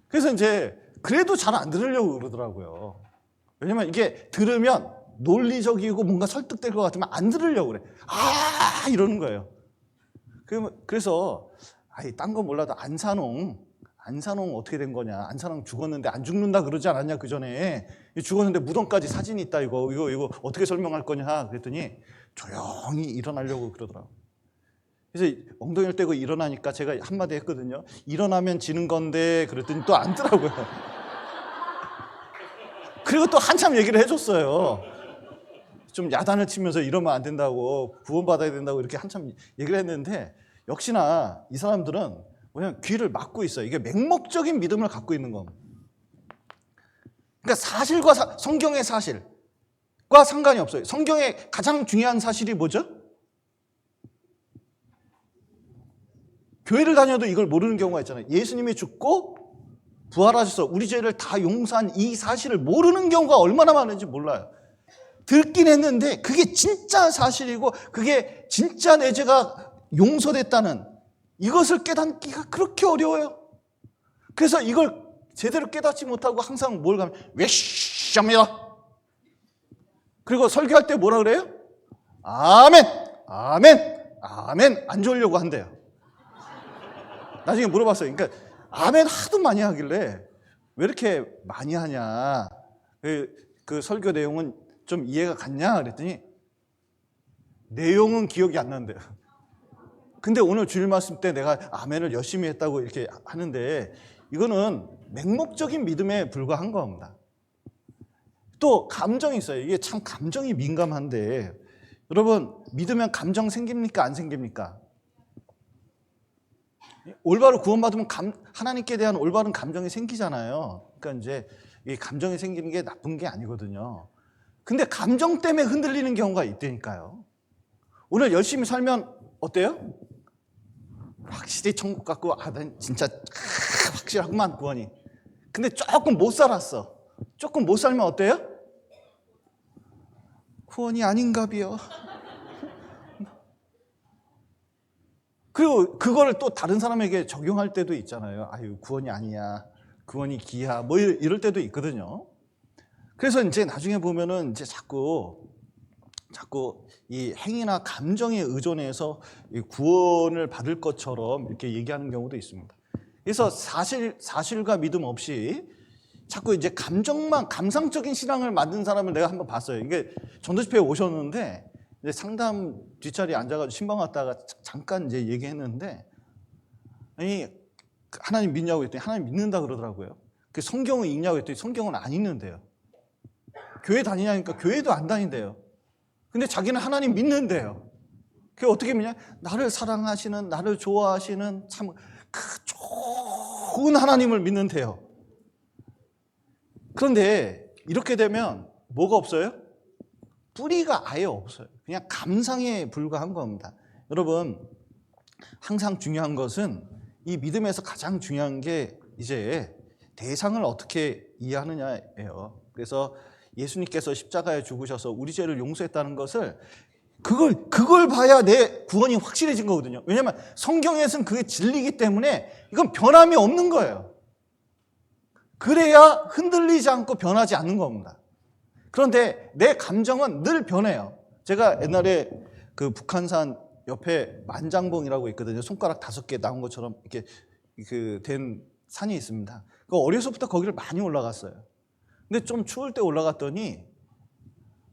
그래서 이제 그래도 잘 안 들으려고 그러더라고요. 왜냐면 이게 들으면 논리적이고 뭔가 설득될 것 같으면 안 들으려고 그래. 이러는 거예요. 그래서 딴 거 몰라도 안산홍 어떻게 된 거냐. 안산홍 죽었는데 안 죽는다 그러지 않았냐 그 전에. 죽었는데 무덤까지 사진이 있다 이거 어떻게 설명할 거냐 그랬더니 조용히 일어나려고 그러더라고요. 그래서 엉덩이를 떼고 일어나니까 제가 한마디 했거든요. 일어나면 지는 건데 그랬더니 또 앉더라고요. 그리고 또 한참 얘기를 해줬어요. 좀 야단을 치면서 이러면 안 된다고 구원받아야 된다고 이렇게 한참 얘기를 했는데 역시나 이 사람들은 뭐냐면 귀를 막고 있어요. 이게 맹목적인 믿음을 갖고 있는 겁니다. 그러니까 사실과 성경의 사실과 상관이 없어요. 성경의 가장 중요한 사실이 뭐죠? 교회를 다녀도 이걸 모르는 경우가 있잖아요. 예수님이 죽고 부활하셔서 우리 죄를 다 용서한 이 사실을 모르는 경우가 얼마나 많은지 몰라요. 듣긴 했는데 그게 진짜 사실이고 그게 진짜 내 죄가 용서됐다는 이것을 깨닫기가 그렇게 어려워요. 그래서 이걸 제대로 깨닫지 못하고 항상 뭘 가면 웨시합니다. 그리고 설교할 때 뭐라 그래요? 아멘, 아멘, 아멘 안 좋으려고 한대요. 나중에 물어봤어요. 그러니까 아멘 하도 많이 하길래 왜 이렇게 많이 하냐? 그 설교 내용은 좀 이해가 갔냐? 그랬더니 내용은 기억이 안 난대요. 근데 오늘 주일 말씀 때 내가 아멘을 열심히 했다고 이렇게 하는데 이거는 맹목적인 믿음에 불과한 겁니다. 또 감정이 있어요. 이게 참 감정이 민감한데 여러분 믿으면 감정 생깁니까? 안 생깁니까? 올바로 구원받으면 하나님께 대한 올바른 감정이 생기잖아요. 그러니까 이제 이 감정이 생기는 게 나쁜 게 아니거든요. 근데 감정 때문에 흔들리는 경우가 있다니까요. 오늘 열심히 살면 어때요? 확실히 천국 같고 난 진짜 확실하구만 구원이. 근데 조금 못 살았어. 조금 못 살면 어때요? 구원이 아닌가비요. 그리고 그거를 또 다른 사람에게 적용할 때도 있잖아요. 아유 구원이 아니야, 구원이 기야, 뭐 이럴 때도 있거든요. 그래서 이제 나중에 보면은 이제 자꾸 이 행위나 감정에 의존해서 이 구원을 받을 것처럼 이렇게 얘기하는 경우도 있습니다. 그래서 사실과 믿음 없이 자꾸 이제 감상적인 신앙을 만든 사람을 내가 한번 봤어요. 이게 전도집회에 오셨는데 이제 상담 뒷자리에 앉아가지고 신방 왔다가 잠깐 이제 얘기했는데, 아니 하나님 믿냐고 했더니 하나님 믿는다 그러더라고요. 그 성경을 읽냐고 했더니 성경은 안 읽는데요. 교회 다니냐니까 교회도 안 다닌대요. 근데 자기는 하나님 믿는데요. 그게 어떻게 믿냐? 나를 사랑하시는, 나를 좋아하시는 참 좋은 하나님을 믿는데요. 그런데 이렇게 되면 뭐가 없어요? 뿌리가 아예 없어요. 그냥 감상에 불과한 겁니다. 여러분, 항상 중요한 것은 이 믿음에서 가장 중요한 게 이제 대상을 어떻게 이해하느냐예요. 그래서 예수님께서 십자가에 죽으셔서 우리 죄를 용서했다는 것을 그걸 봐야 내 구원이 확실해진 거거든요. 왜냐하면 성경에서는 그게 진리이기 때문에 이건 변함이 없는 거예요. 그래야 흔들리지 않고 변하지 않는 겁니다. 그런데 내 감정은 늘 변해요. 제가 옛날에 그 북한산 옆에 만장봉이라고 있거든요. 손가락 5개 나온 것처럼 이렇게 된 산이 있습니다. 어려서부터 거기를 많이 올라갔어요. 근데 좀 추울 때 올라갔더니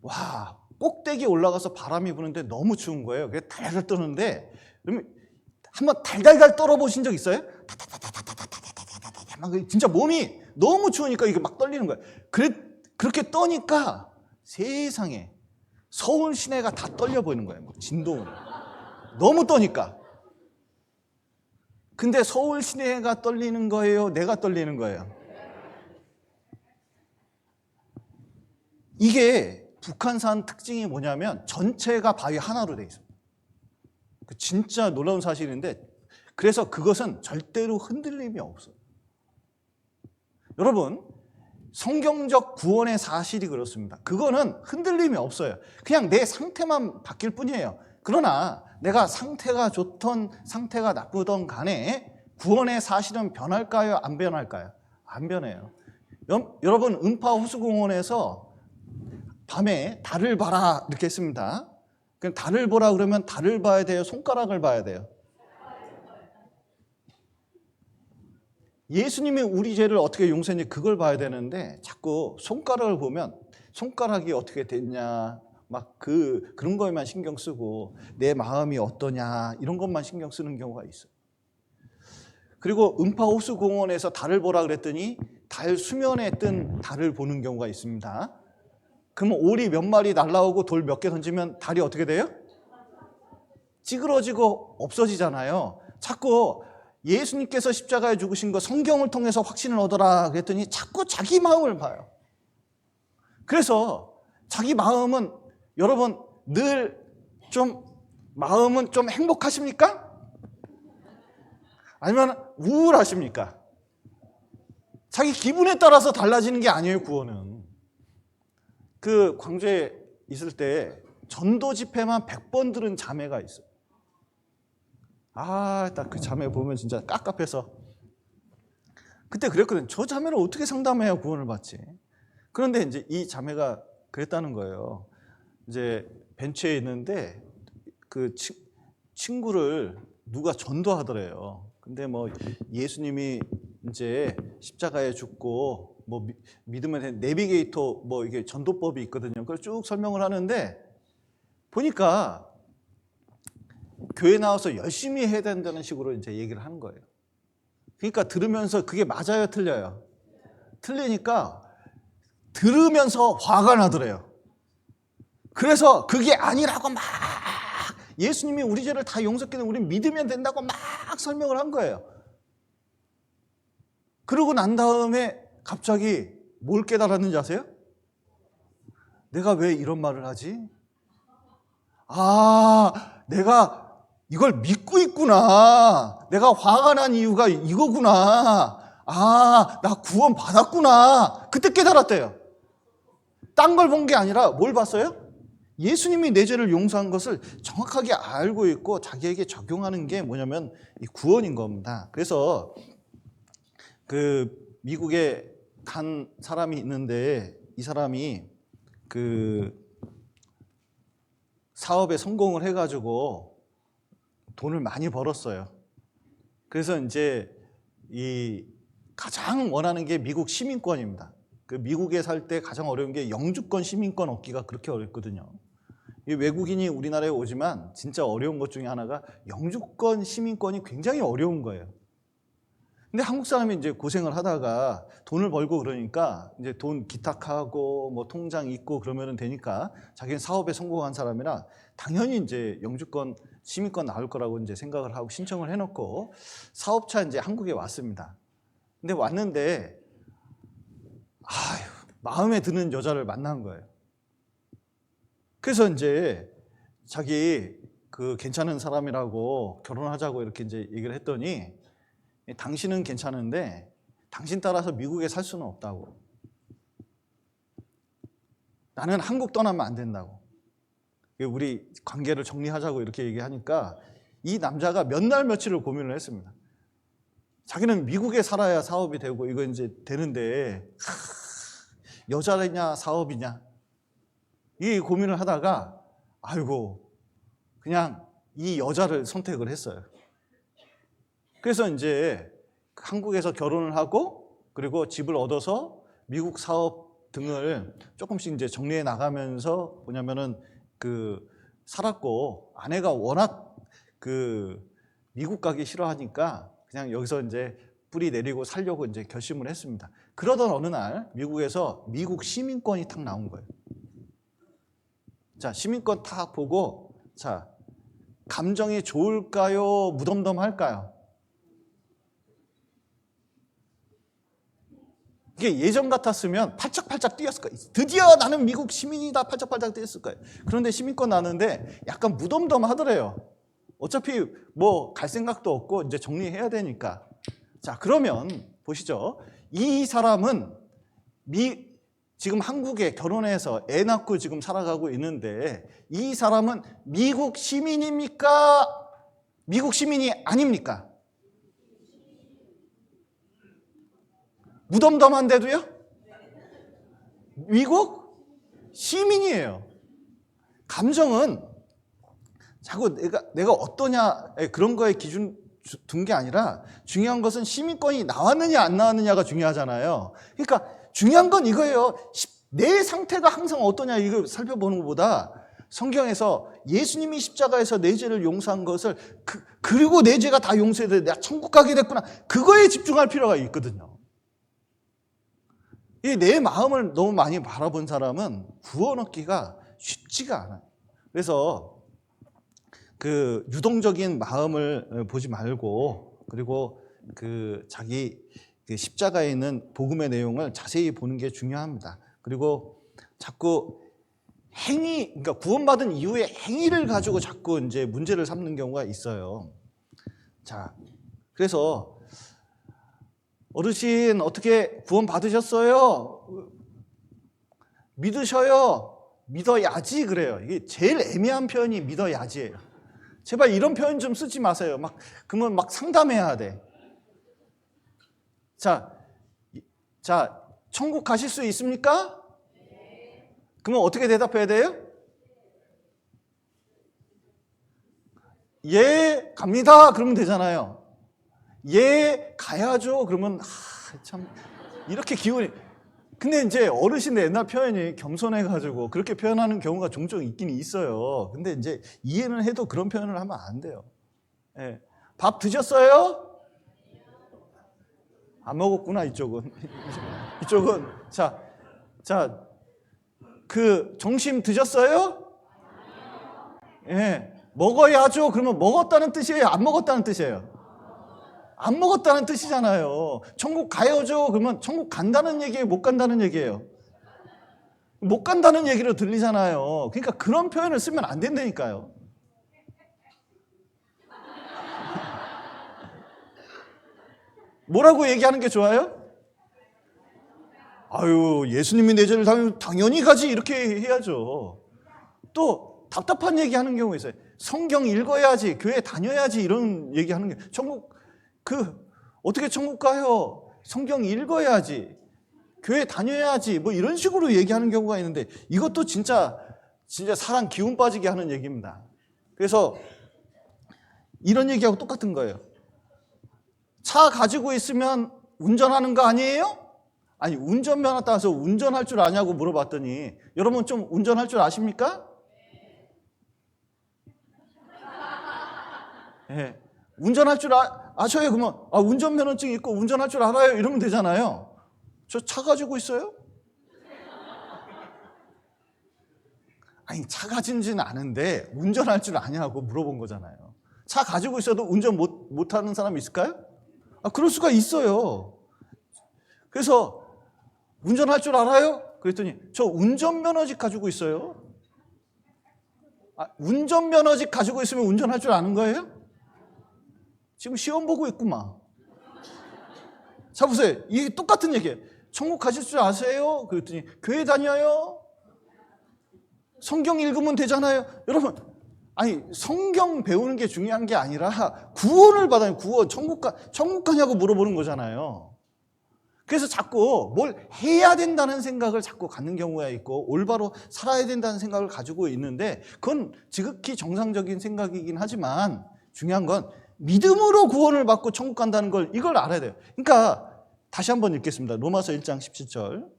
와, 꼭대기 올라가서 바람이 부는데 너무 추운 거예요. 그래서 달달 떠는데 한번 달달달 떨어보신 적 있어요? 진짜 몸이 너무 추우니까 이게 막 떨리는 거예요. 그렇게 떠니까 세상에 서울 시내가 다 떨려 보이는 거예요. 진동으로. 너무 떠니까. 근데 서울 시내가 떨리는 거예요? 내가 떨리는 거예요? 이게 북한산 특징이 뭐냐면 전체가 바위 하나로 돼 있습니다. 진짜 놀라운 사실인데 그래서 그것은 절대로 흔들림이 없어요. 여러분, 성경적 구원의 사실이 그렇습니다. 그거는 흔들림이 없어요. 그냥 내 상태만 바뀔 뿐이에요. 그러나 내가 상태가 좋던 상태가 나쁘던 간에 구원의 사실은 변할까요? 안 변할까요? 안 변해요. 여러분, 음파 호수공원에서 밤에 달을 봐라 이렇게 했습니다. 그럼 달을 보라 그러면 달을 봐야 돼요? 손가락을 봐야 돼요? 예수님이 우리 죄를 어떻게 용서했는지 그걸 봐야 되는데 자꾸 손가락을 보면 손가락이 어떻게 됐냐 막 그런 거에만 신경 쓰고 내 마음이 어떠냐 이런 것만 신경 쓰는 경우가 있어요. 그리고 음파 호수공원에서 달을 보라 그랬더니 달 수면에 뜬 달을 보는 경우가 있습니다. 그러면 오리 몇 마리 날라오고 돌 몇 개 던지면 달이 어떻게 돼요? 찌그러지고 없어지잖아요. 자꾸 예수님께서 십자가에 죽으신 거 성경을 통해서 확신을 얻어라 그랬더니 자꾸 자기 마음을 봐요. 그래서 자기 마음은 여러분 늘 마음은 좀 행복하십니까? 아니면 우울하십니까? 자기 기분에 따라서 달라지는 게 아니에요, 구원은. 그 광주에 있을 때 전도 집회만 100번 들은 자매가 있어요. 딱 그 자매 보면 진짜 깝깝해서. 그때 그랬거든요. 저 자매를 어떻게 상담해야 구원을 받지? 그런데 이제 이 자매가 그랬다는 거예요. 이제 벤치에 있는데 그 친구를 누가 전도하더래요. 근데 뭐 예수님이 이제 십자가에 죽고 뭐 믿으면 내비게이터 뭐 이게 전도법이 있거든요. 그걸 쭉 설명을 하는데 보니까 교회 나와서 열심히 해야 된다는 식으로 이제 얘기를 하는 거예요. 그러니까 들으면서 그게 맞아요, 틀려요? 틀리니까 들으면서 화가 나더래요. 그래서 그게 아니라고 막 예수님이 우리 죄를 다 용서했기는 우리 믿으면 된다고 막 설명을 한 거예요. 그러고 난 다음에 갑자기 뭘 깨달았는지 아세요? 내가 왜 이런 말을 하지? 내가 이걸 믿고 있구나. 내가 화가 난 이유가 이거구나. 나 구원 받았구나. 그때 깨달았대요. 딴 걸 본 게 아니라 뭘 봤어요? 예수님이 내 죄를 용서한 것을 정확하게 알고 있고 자기에게 적용하는 게 뭐냐면 이 구원인 겁니다. 그래서 그 미국에 간 사람이 있는데 이 사람이 그 사업에 성공을 해가지고 돈을 많이 벌었어요. 그래서 이제 이 가장 원하는 게 미국 시민권입니다. 그 미국에 살 때 가장 어려운 게 영주권 시민권 얻기가 그렇게 어렵거든요. 이 외국인이 우리나라에 오지만 진짜 어려운 것 중에 하나가 영주권 시민권이 굉장히 어려운 거예요. 근데 한국 사람이 이제 고생을 하다가 돈을 벌고 그러니까 이제 돈 기탁하고 뭐 통장 있고 그러면 되니까 자기는 사업에 성공한 사람이라 당연히 이제 영주권 시민권 나올 거라고 이제 생각을 하고 신청을 해놓고 사업차 이제 한국에 왔습니다. 근데 왔는데 마음에 드는 여자를 만난 거예요. 그래서 이제 자기 그 괜찮은 사람이라고 결혼하자고 이렇게 이제 얘기를 했더니 당신은 괜찮은데 당신 따라서 미국에 살 수는 없다고. 나는 한국 떠나면 안 된다고. 우리 관계를 정리하자고 이렇게 얘기하니까 이 남자가 몇 날 며칠을 고민을 했습니다. 자기는 미국에 살아야 사업이 되고 이거 이제 되는데 여자냐 사업이냐 이 고민을 하다가 그냥 이 여자를 선택을 했어요. 그래서 이제 한국에서 결혼을 하고 그리고 집을 얻어서 미국 사업 등을 조금씩 이제 정리해 나가면서 뭐냐면은 그 살았고 아내가 워낙 그 미국 가기 싫어하니까 그냥 여기서 이제 뿌리 내리고 살려고 이제 결심을 했습니다. 그러던 어느 날 미국에서 미국 시민권이 탁 나온 거예요. 자, 시민권 탁 보고 자, 감정이 좋을까요? 무덤덤할까요? 이게 예전 같았으면 팔짝팔짝 뛰었을 거예요. 드디어 나는 미국 시민이다 팔짝팔짝 뛰었을 거예요. 그런데 시민권 나는데 약간 무덤덤하더래요. 어차피 뭐 갈 생각도 없고 이제 정리해야 되니까. 자, 그러면 보시죠. 이 사람은 지금 한국에 결혼해서 애 낳고 지금 살아가고 있는데 이 사람은 미국 시민입니까? 미국 시민이 아닙니까? 무덤덤한데도요? 미국 시민이에요. 감정은 자꾸 내가 어떠냐 그런 거에 기준 둔 게 아니라 중요한 것은 시민권이 나왔느냐 안 나왔느냐가 중요하잖아요. 그러니까 중요한 건 이거예요. 내 상태가 항상 어떠냐 이걸 살펴보는 것보다 성경에서 예수님이 십자가에서 내 죄를 용서한 것을 그리고 내 죄가 다 용서돼 내가 천국 가게 됐구나 그거에 집중할 필요가 있거든요. 내 마음을 너무 많이 바라본 사람은 구원 얻기가 쉽지가 않아요. 그래서 그 유동적인 마음을 보지 말고 그리고 그 자기 십자가에 있는 복음의 내용을 자세히 보는 게 중요합니다. 그리고 자꾸 그러니까 구원받은 이후에 행위를 가지고 자꾸 이제 문제를 삼는 경우가 있어요. 자, 그래서 어르신 어떻게 구원 받으셨어요? 믿으셔요? 믿어야지 그래요. 이게 제일 애매한 표현이 믿어야지예요. 제발 이런 표현 좀 쓰지 마세요. 그러면 상담해야 돼. 자, 천국 가실 수 있습니까? 그러면 어떻게 대답해야 돼요? 예, 갑니다. 그러면 되잖아요. 예, 가야죠. 그러면 참 이렇게 기운이. 근데 이제 어르신들 옛날 표현이 겸손해가지고 그렇게 표현하는 경우가 종종 있긴 있어요. 근데 이제 이해는 해도 그런 표현을 하면 안 돼요. 예. 밥 드셨어요? 안 먹었구나, 이쪽은. 이쪽은. 그 점심 드셨어요? 예. 먹어야죠. 그러면 먹었다는 뜻이에요? 안 먹었다는 뜻이에요? 안 먹었다는 뜻이잖아요. 천국 가야죠. 그러면 천국 간다는 얘기예요? 못 간다는 얘기예요? 못 간다는 얘기로 들리잖아요. 그러니까 그런 표현을 쓰면 안 된다니까요. 뭐라고 얘기하는 게 좋아요? 아유, 예수님이 내 죄를 당연히 가지 이렇게 해야죠. 또 답답한 얘기하는 경우 있어요. 성경 읽어야지, 교회 다녀야지 이런 얘기하는 게 어떻게 천국 가요? 성경 읽어야지, 교회 다녀야지 뭐 이런 식으로 얘기하는 경우가 있는데 이것도 진짜 사람 기운 빠지게 하는 얘기입니다. 그래서 이런 얘기하고 똑같은 거예요. 차 가지고 있으면 운전하는 거 아니에요? 아니, 운전면허 따서 운전할 줄 아냐고 물어봤더니 여러분 좀 운전할 줄 아십니까? 네. 운전할 줄 아셔요? 그러면 운전면허증 있고 운전할 줄 알아요? 이러면 되잖아요. 저 차 가지고 있어요? 아니, 차 가진지는 아는데 운전할 줄 아냐고 물어본 거잖아요. 차 가지고 있어도 운전 못하는 사람 있을까요? 그럴 수가 있어요. 그래서 운전할 줄 알아요? 그랬더니 저 운전면허증 가지고 있어요. 운전면허증 가지고 있으면 운전할 줄 아는 거예요? 지금 시험 보고 있구만. 자, 보세요. 이게 똑같은 얘기예요. 천국 가실 줄 아세요? 그랬더니 교회 다녀요? 성경 읽으면 되잖아요. 여러분, 아니, 성경 배우는 게 중요한 게 아니라 구원을 받아요. 구원. 천국 가냐고 물어보는 거잖아요. 그래서 자꾸 뭘 해야 된다는 생각을 자꾸 갖는 경우가 있고 올바로 살아야 된다는 생각을 가지고 있는데 그건 지극히 정상적인 생각이긴 하지만 중요한 건 믿음으로 구원을 받고 천국 간다는 걸 이걸 알아야 돼요. 그러니까 다시 한번 읽겠습니다. 로마서 1장 17절.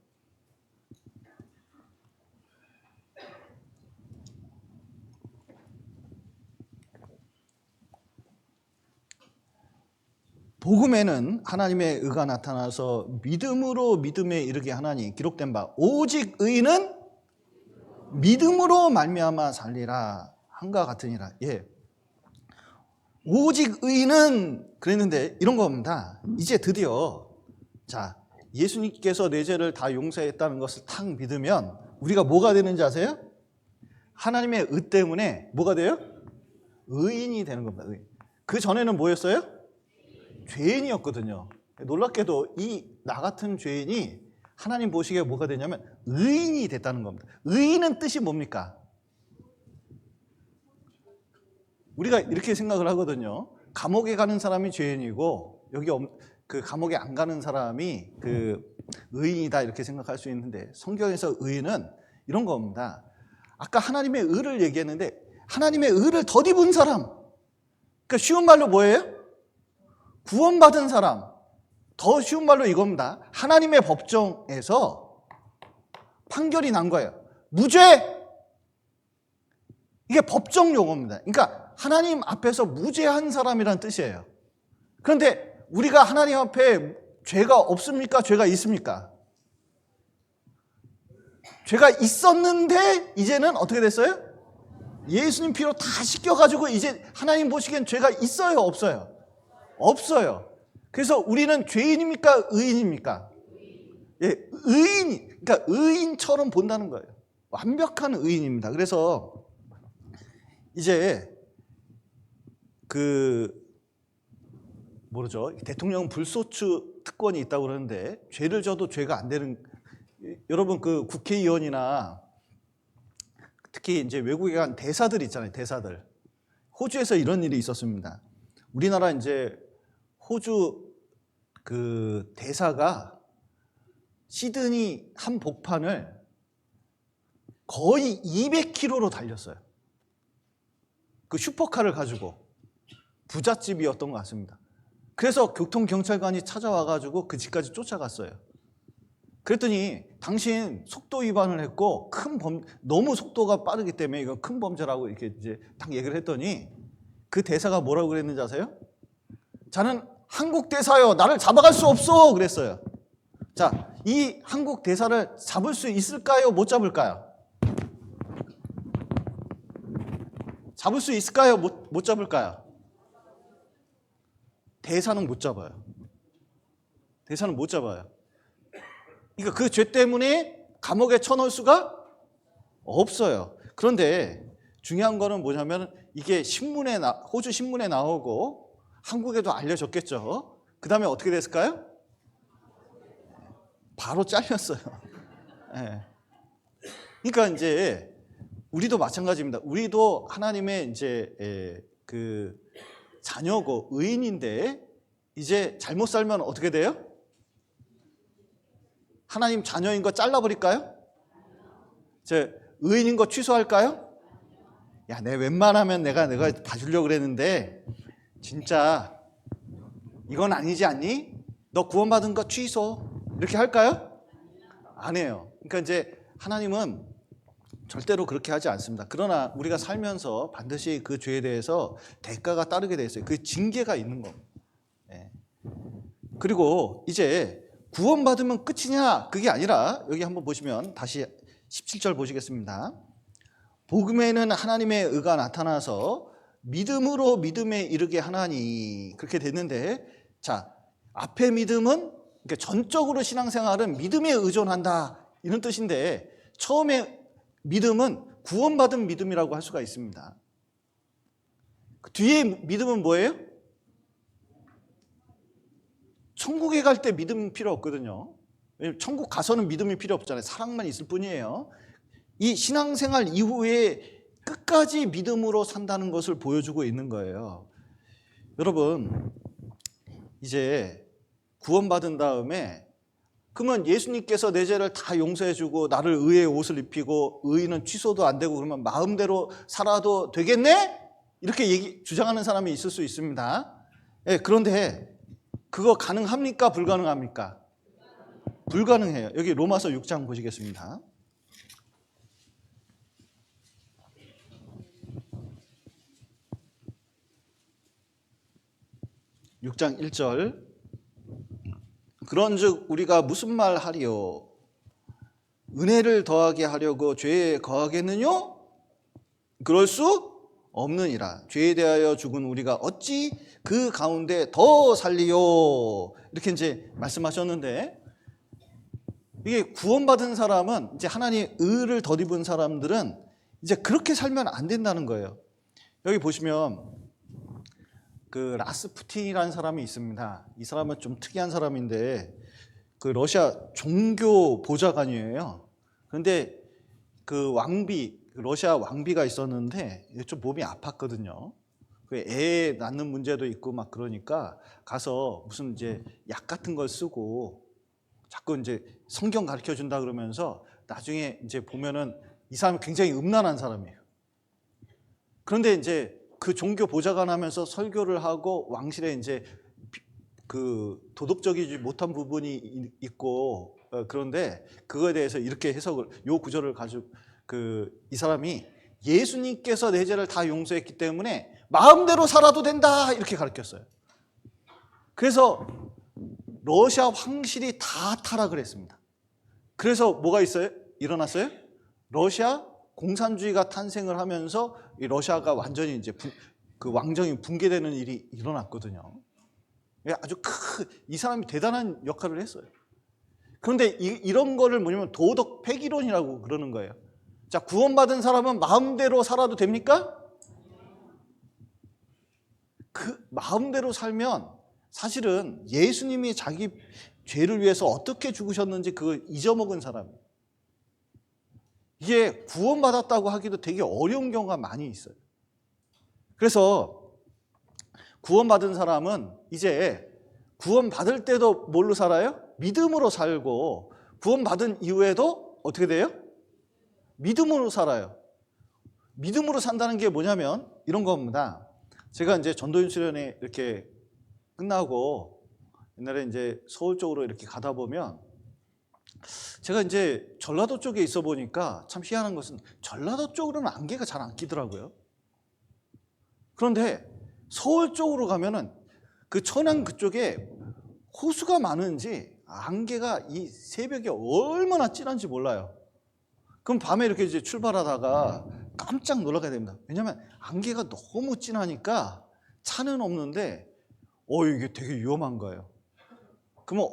복음에는 하나님의 의가 나타나서 믿음으로 믿음에 이르게 하나니 기록된 바 오직 의인은 믿음으로 말미암아 살리라 한과 같으니라. 예. 오직 의인은 그랬는데 이런 겁니다. 이제 드디어 예수님께서 내 죄를 다 용서했다는 것을 탁 믿으면 우리가 뭐가 되는지 아세요? 하나님의 의 때문에 뭐가 돼요? 의인이 되는 겁니다. 의인. 그 전에는 뭐였어요? 죄인이었거든요. 놀랍게도 나 같은 죄인이 하나님 보시기에 뭐가 되냐면 의인이 됐다는 겁니다. 의인은 뜻이 뭡니까? 우리가 이렇게 생각을 하거든요. 감옥에 가는 사람이 죄인이고 여기 그 감옥에 안 가는 사람이 그 의인이다 이렇게 생각할 수 있는데 성경에서 의인은 이런 겁니다. 아까 하나님의 의를 얘기했는데 하나님의 의를 덧입은 사람. 그러니까 쉬운 말로 뭐예요? 구원받은 사람. 더 쉬운 말로 이겁니다. 하나님의 법정에서 판결이 난 거예요. 무죄! 이게 법정 용어입니다. 그러니까 하나님 앞에서 무죄한 사람이라는 뜻이에요. 그런데 우리가 하나님 앞에 죄가 없습니까? 죄가 있습니까? 죄가 있었는데 이제는 어떻게 됐어요? 예수님 피로 다 씻겨가지고 이제 하나님 보시기엔 죄가 있어요? 없어요? 없어요. 그래서 우리는 죄인입니까? 의인입니까? 예, 그러니까 의인처럼 본다는 거예요. 완벽한 의인입니다. 그래서 이제 대통령 불소추 특권이 있다고 그러는데 죄를 져도 죄가 안 되는, 여러분 그 국회의원이나 특히 이제 외국에 간 대사들 있잖아요. 대사들. 호주에서 이런 일이 있었습니다. 우리나라 이제 호주 그 대사가 시드니 한 복판을 거의 200km로 달렸어요. 그 슈퍼카를 가지고. 부잣집이었던 것 같습니다. 그래서 교통경찰관이 찾아와가지고 그 집까지 쫓아갔어요. 그랬더니 당신 속도 위반을 했고 너무 속도가 빠르기 때문에 이건 큰 범죄라고 이렇게 이제 딱 얘기를 했더니 그 대사가 뭐라고 그랬는지 아세요? 자는 한국 대사요. 나를 잡아갈 수 없어. 그랬어요. 자, 이 한국 대사를 잡을 수 있을까요? 못 잡을까요? 잡을 수 있을까요? 못 잡을까요? 대사는 못 잡아요. 대사는 못 잡아요. 그러니까 그 죄 때문에 감옥에 쳐넣을 수가 없어요. 그런데 중요한 거는 뭐냐면 이게 호주 신문에 나오고 한국에도 알려졌겠죠. 그 다음에 어떻게 됐을까요? 바로 잘렸어요. 네. 그러니까 이제 우리도 마찬가지입니다. 우리도 하나님의 이제 그 자녀고 의인인데 이제 잘못 살면 어떻게 돼요? 하나님 자녀인 거 잘라버릴까요? 의인인 거 취소할까요? 야, 내 웬만하면 내가 봐주려고 그랬는데 진짜 이건 아니지 않니? 너 구원받은 거 취소. 이렇게 할까요? 안 해요. 그러니까 이제 하나님은 절대로 그렇게 하지 않습니다. 그러나 우리가 살면서 반드시 그 죄에 대해서 대가가 따르게 돼 있어요. 그 징계가 있는 겁니다. 네. 그리고 이제 구원받으면 끝이냐? 그게 아니라 여기 한번 보시면 다시 17절 보시겠습니다. 복음에는 하나님의 의가 나타나서 믿음으로 믿음에 이르게 하나니, 그렇게 됐는데, 자, 앞에 믿음은 그러니까 전적으로 신앙생활은 믿음에 의존한다 이런 뜻인데, 처음에 믿음은 구원받은 믿음이라고 할 수가 있습니다. 그 뒤에 믿음은 뭐예요? 천국에 갈 때 믿음 필요 없거든요. 천국 가서는 믿음이 필요 없잖아요. 사랑만 있을 뿐이에요. 이 신앙생활 이후에 끝까지 믿음으로 산다는 것을 보여주고 있는 거예요. 여러분, 이제 구원받은 다음에 그러면 예수님께서 내 죄를 다 용서해주고 나를 의의 옷을 입히고 의는 취소도 안 되고 그러면 마음대로 살아도 되겠네? 이렇게 주장하는 사람이 있을 수 있습니다. 네, 그런데 그거 가능합니까? 불가능합니까? 불가능해요. 여기 로마서 6장 보시겠습니다. 6장 1절. 그런즉 우리가 무슨 말 하리요? 은혜를 더하게 하려고 죄에 거하겠느뇨? 그럴 수 없느니라. 죄에 대하여 죽은 우리가 어찌 그 가운데 더 살리요? 이렇게 이제 말씀하셨는데, 이게 구원받은 사람은 이제 하나님 의를 덧입은 사람들은 이제 그렇게 살면 안 된다는 거예요. 여기 보시면 그 라스푸틴이라는 사람이 있습니다. 이 사람은 좀 특이한 사람인데 그 러시아 종교 보좌관이에요. 그런데 그 러시아 왕비가 있었는데 좀 몸이 아팠거든요. 애 낳는 문제도 있고 막 그러니까 가서 무슨 이제 약 같은 걸 쓰고 자꾸 이제 성경 가르쳐 준다 그러면서 나중에 이제 보면은 이 사람이 굉장히 음란한 사람이에요. 그런데 이제 그 종교 보좌관 하면서 설교를 하고 왕실에 이제 그 도덕적이지 못한 부분이 있고 그런데 그거에 대해서 이렇게 해석을, 요 구절을 가지고 이 사람이 예수님께서 내 죄를 다 용서했기 때문에 마음대로 살아도 된다 이렇게 가르쳤어요. 그래서 러시아 황실이 다 타락을 했습니다. 그래서 뭐가 일어났어요? 러시아 공산주의가 탄생을 하면서 이 러시아가 완전히 이제 그 왕정이 붕괴되는 일이 일어났거든요. 아주 이 사람이 대단한 역할을 했어요. 그런데 이런 거를 뭐냐면 도덕 폐기론이라고 그러는 거예요. 자, 구원받은 사람은 마음대로 살아도 됩니까? 그 마음대로 살면 사실은 예수님이 자기 죄를 위해서 어떻게 죽으셨는지 그걸 잊어먹은 사람이에요. 이게 구원받았다고 하기도 되게 어려운 경우가 많이 있어요. 그래서 구원받은 사람은 이제 구원받을 때도 뭘로 살아요? 믿음으로 살고, 구원받은 이후에도 어떻게 돼요? 믿음으로 살아요. 믿음으로 산다는 게 뭐냐면 이런 겁니다. 제가 이제 전도인 수련회 이렇게 끝나고 옛날에 이제 서울 쪽으로 이렇게 가다 보면, 제가 이제 전라도 쪽에 있어 보니까 참 희한한 것은 전라도 쪽으로는 안개가 잘 안 끼더라고요. 그런데 서울 쪽으로 가면은 그 천안 그쪽에 호수가 많은지 안개가 이 새벽에 얼마나 진한지 몰라요. 그럼 밤에 이렇게 이제 출발하다가 깜짝 놀라게 됩니다. 왜냐하면 안개가 너무 진하니까 차는 없는데 이게 되게 위험한 거예요. 그러면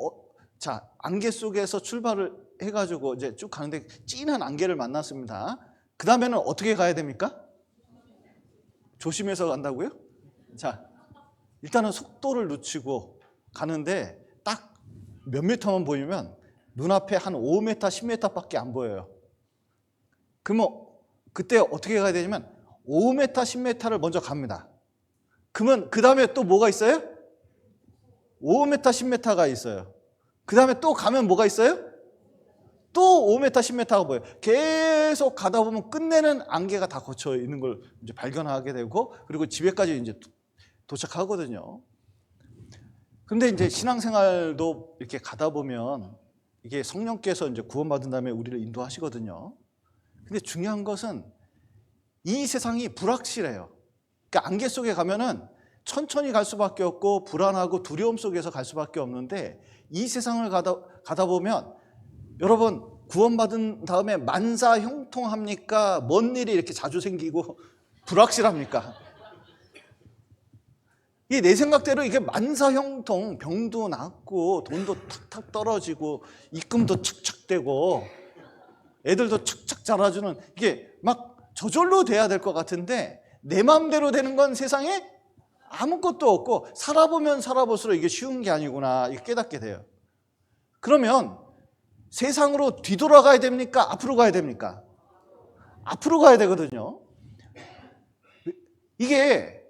자, 안개 속에서 출발을 해가지고 이제 쭉 가는데 진한 안개를 만났습니다. 그 다음에는 어떻게 가야 됩니까? 조심해서 간다고요? 자, 일단은 속도를 늦추고 가는데 딱 몇 미터만 보이면 눈앞에 한 5m, 10m밖에 안 보여요. 그러면 그때 어떻게 가야 되냐면 5m, 10m를 먼저 갑니다. 그러면 그 다음에 또 뭐가 있어요? 5m, 10m가 있어요. 그 다음에 또 가면 뭐가 있어요? 또 5m, 10m가 보여요. 계속 가다 보면 끝내는 안개가 다 거쳐 있는 걸 이제 발견하게 되고, 그리고 집에까지 이제 도착하거든요. 근데 이제 신앙생활도 이렇게 가다 보면 이게 성령께서 이제 구원받은 다음에 우리를 인도하시거든요. 근데 중요한 것은 이 세상이 불확실해요. 그러니까 안개 속에 가면은 천천히 갈 수밖에 없고 불안하고 두려움 속에서 갈 수밖에 없는데, 이 세상을 가다 보면 여러분, 구원받은 다음에 만사형통합니까? 뭔 일이 이렇게 자주 생기고 불확실합니까? 이게 내 생각대로 이게 만사형통, 병도 낫고 돈도 탁탁 떨어지고 입금도 착착되고 애들도 착착 자라주는, 이게 막 저절로 돼야 될 것 같은데 내 마음대로 되는 건 세상에 아무것도 없고, 살아보면 살아볼수록 이게 쉬운 게 아니구나 이게 깨닫게 돼요. 그러면 세상으로 뒤돌아가야 됩니까? 앞으로 가야 됩니까? 앞으로 가야 되거든요. 이게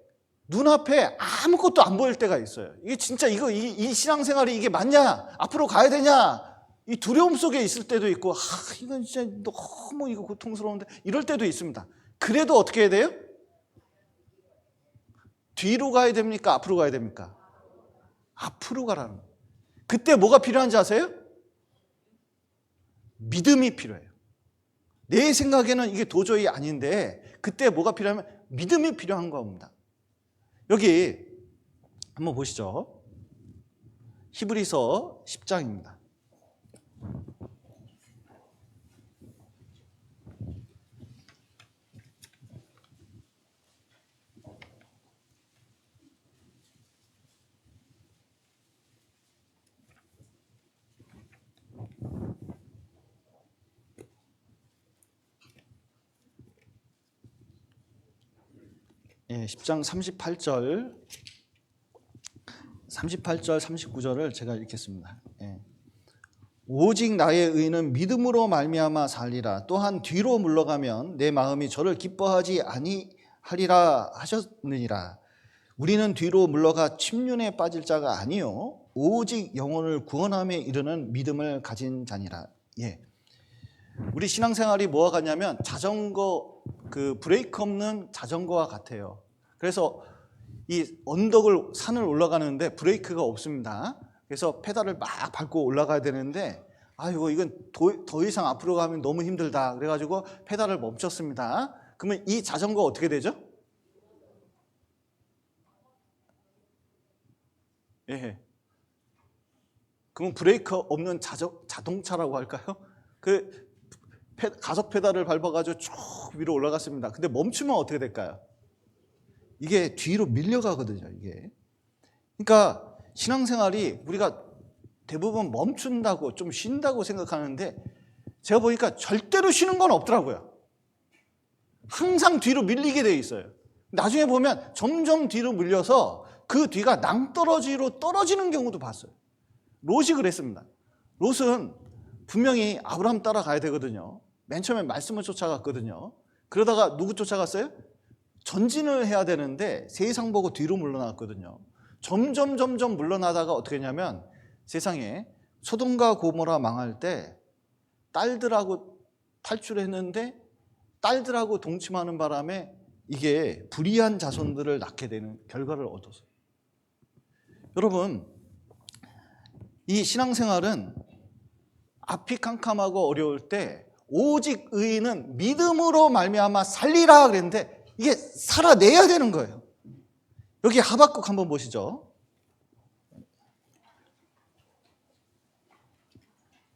눈앞에 아무것도 안 보일 때가 있어요. 이게 진짜 이 신앙생활이 이게 맞냐? 앞으로 가야 되냐? 이 두려움 속에 있을 때도 있고, 이건 진짜 너무 이거 고통스러운데 이럴 때도 있습니다. 그래도 어떻게 해야 돼요? 뒤로 가야 됩니까? 앞으로 가야 됩니까? 앞으로 가라는 거예요. 그때 뭐가 필요한지 아세요? 믿음이 필요해요. 내 생각에는 이게 도저히 아닌데 그때 뭐가 필요하면 믿음이 필요한 겁니다. 여기 한번 보시죠. 히브리서 10장입니다. 예, 10장 38절, 39절을 제가 읽겠습니다. 예. 오직 나의 의는 믿음으로 말미암아 살리라. 또한 뒤로 물러가면 내 마음이 저를 기뻐하지 아니하리라 하셨느니라. 우리는 뒤로 물러가 침륜에 빠질 자가 아니요 오직 영혼을 구원함에 이르는 믿음을 가진 자니라. 예. 우리 신앙생활이 뭐와 같냐면 자전거, 그 브레이크 없는 자전거와 같아요. 그래서 이 언덕을, 산을 올라가는데 브레이크가 없습니다. 그래서 페달을 막 밟고 올라가야 되는데, 이건 더 이상 앞으로 가면 너무 힘들다. 그래가지고 페달을 멈췄습니다. 그러면 이 자전거 어떻게 되죠? 예. 그러면 브레이크 없는 자동차라고 할까요? 가속 페달을 밟아가지고 쭉 위로 올라갔습니다. 근데 멈추면 어떻게 될까요? 이게 뒤로 밀려가거든요, 이게. 그러니까 신앙생활이 우리가 대부분 멈춘다고, 좀 쉰다고 생각하는데, 제가 보니까 절대로 쉬는 건 없더라고요. 항상 뒤로 밀리게 돼 있어요. 나중에 보면 점점 뒤로 밀려서 그 뒤가 낭떠러지로 떨어지는 경우도 봤어요. 롯이 그랬습니다. 롯은 분명히 아브라함 따라가야 되거든요. 맨 처음에 말씀을 쫓아갔거든요. 그러다가 누구 쫓아갔어요? 전진을 해야 되는데 세상 보고 뒤로 물러났거든요. 점점 물러나다가 어떻게 했냐면 세상에 소돔과 고모라 망할 때 딸들하고 탈출했는데 딸들하고 동침하는 바람에 이게 불의한 자손들을 낳게 되는 결과를 얻었어요. 여러분, 이 신앙생활은 앞이 캄캄하고 어려울 때 오직 의인은 믿음으로 말미암아 살리라 그랬는데 이게 살아내야 되는 거예요. 여기 하박국 한번 보시죠.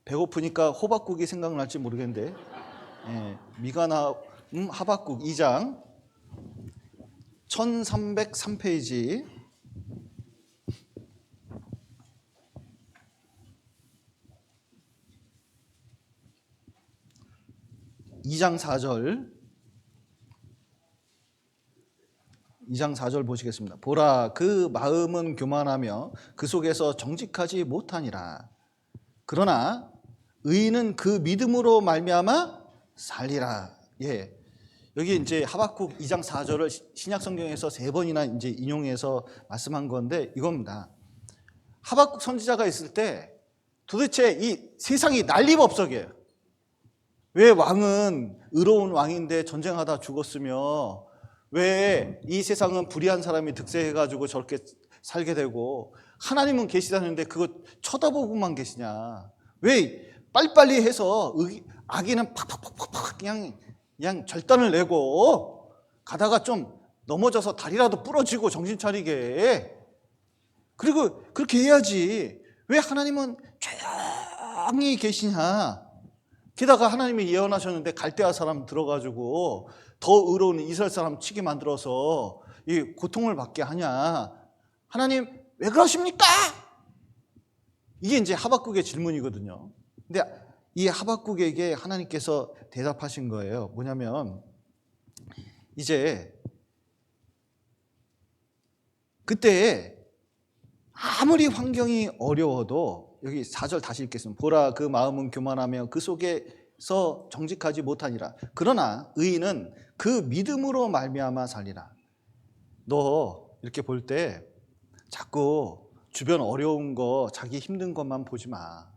배고프니까 호박국이 생각날지 모르겠는데 미가나 하박국 2장 1303페이지 2장 4절 보시겠습니다. 보라, 그 마음은 교만하며 그 속에서 정직하지 못하니라. 그러나 의인은 그 믿음으로 말미암아 살리라. 예. 여기 이제 하박국 2장 4절을 신약 성경에서 3번이나 이제 인용해서 말씀한 건데 이겁니다. 하박국 선지자가 있을 때 도대체 이 세상이 난리법석이에요. 왜 왕은 의로운 왕인데 전쟁하다 죽었으며 왜 이 세상은 불의한 사람이 득세해가지고 저렇게 살게 되고 하나님은 계시다는데 그거 쳐다보고만 계시냐. 왜 빨리빨리 해서 악인은 팍팍팍팍 그냥 절단을 내고 가다가 좀 넘어져서 다리라도 부러지고 정신 차리게. 그리고 그렇게 해야지. 왜 하나님은 조용히 계시냐. 게다가 하나님이 예언하셨는데 갈대아 사람 들어가지고 더 의로운 이스라엘 사람 치게 만들어서 이 고통을 받게 하냐. 하나님 왜 그러십니까? 이게 이제 하박국의 질문이거든요. 근데 이 하박국에게 하나님께서 대답하신 거예요. 뭐냐면 이제 그때 아무리 환경이 어려워도 여기 4절 다시 읽겠습니다. 보라, 그 마음은 교만하며 그 속에서 정직하지 못하니라. 그러나 의인은 그 믿음으로 말미암아 살리라. 너 이렇게 볼 때 자꾸 주변 어려운 거, 자기 힘든 것만 보지 마.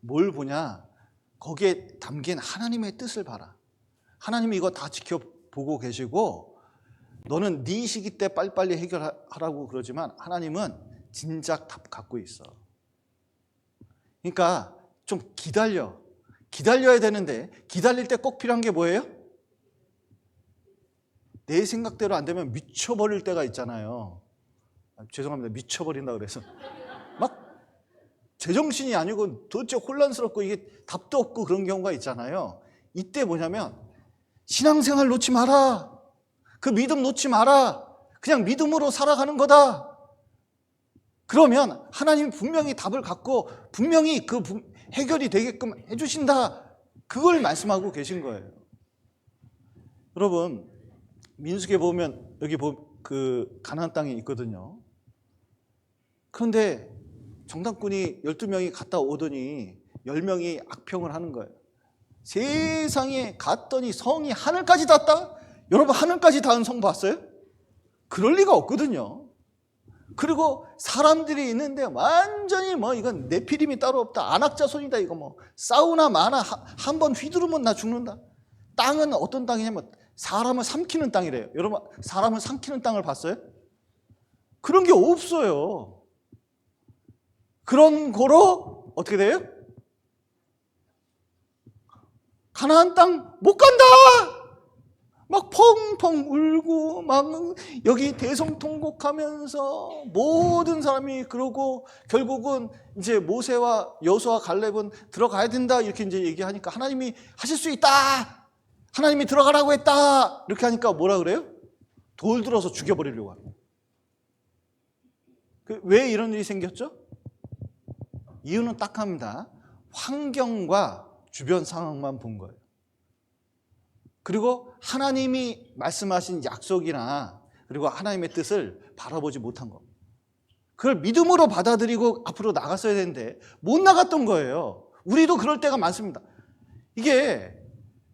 뭘 보냐? 거기에 담긴 하나님의 뜻을 봐라. 하나님이 이거 다 지켜보고 계시고 너는 네 시기 때 빨리빨리 해결하라고 그러지만 하나님은 진작 답 갖고 있어. 그러니까 좀 기다려야 되는데 기다릴 때 꼭 필요한 게 뭐예요? 내 생각대로 안 되면 미쳐버릴 때가 있잖아요. 죄송합니다. 미쳐버린다 그래서 막 제정신이 아니고 도대체 혼란스럽고 이게 답도 없고 그런 경우가 있잖아요. 이때 뭐냐면 신앙생활 놓지 마라. 그 믿음 놓지 마라. 그냥 믿음으로 살아가는 거다. 그러면 하나님이 분명히 답을 갖고 분명히 그 해결이 되게끔 해주신다. 그걸 말씀하고 계신 거예요. 여러분, 민수기에 보면 여기 그 가나안 땅이 있거든요. 그런데 정탐꾼이 12명이 갔다 오더니 10명이 악평을 하는 거예요. 세상에 갔더니 성이 하늘까지 닿았다? 여러분, 하늘까지 닿은 성 봤어요? 그럴 리가 없거든요. 그리고 사람들이 있는데 완전히 뭐 이건 네피림이 따로 없다. 안악자손이다. 이거 뭐 사우나 마나 한 번 휘두르면 나 죽는다. 땅은 어떤 땅이냐면 사람을 삼키는 땅이래요. 여러분, 사람을 삼키는 땅을 봤어요? 그런 게 없어요. 그런 거로 어떻게 돼요? 가나안 땅 못 간다. 막 펑펑 울고 막 여기 대성통곡하면서 모든 사람이 그러고 결국은 이제 모세와 여호수아 갈렙은 들어가야 된다 이렇게 이제 얘기하니까 하나님이 하실 수 있다. 하나님이 들어가라고 했다. 이렇게 하니까 뭐라 그래요? 돌 들어서 죽여버리려고 합니다. 왜 이런 일이 생겼죠? 이유는 딱 합니다. 환경과 주변 상황만 본 거예요. 그리고 하나님이 말씀하신 약속이나 그리고 하나님의 뜻을 바라보지 못한 거. 그걸 믿음으로 받아들이고 앞으로 나갔어야 되는데 못 나갔던 거예요. 우리도 그럴 때가 많습니다. 이게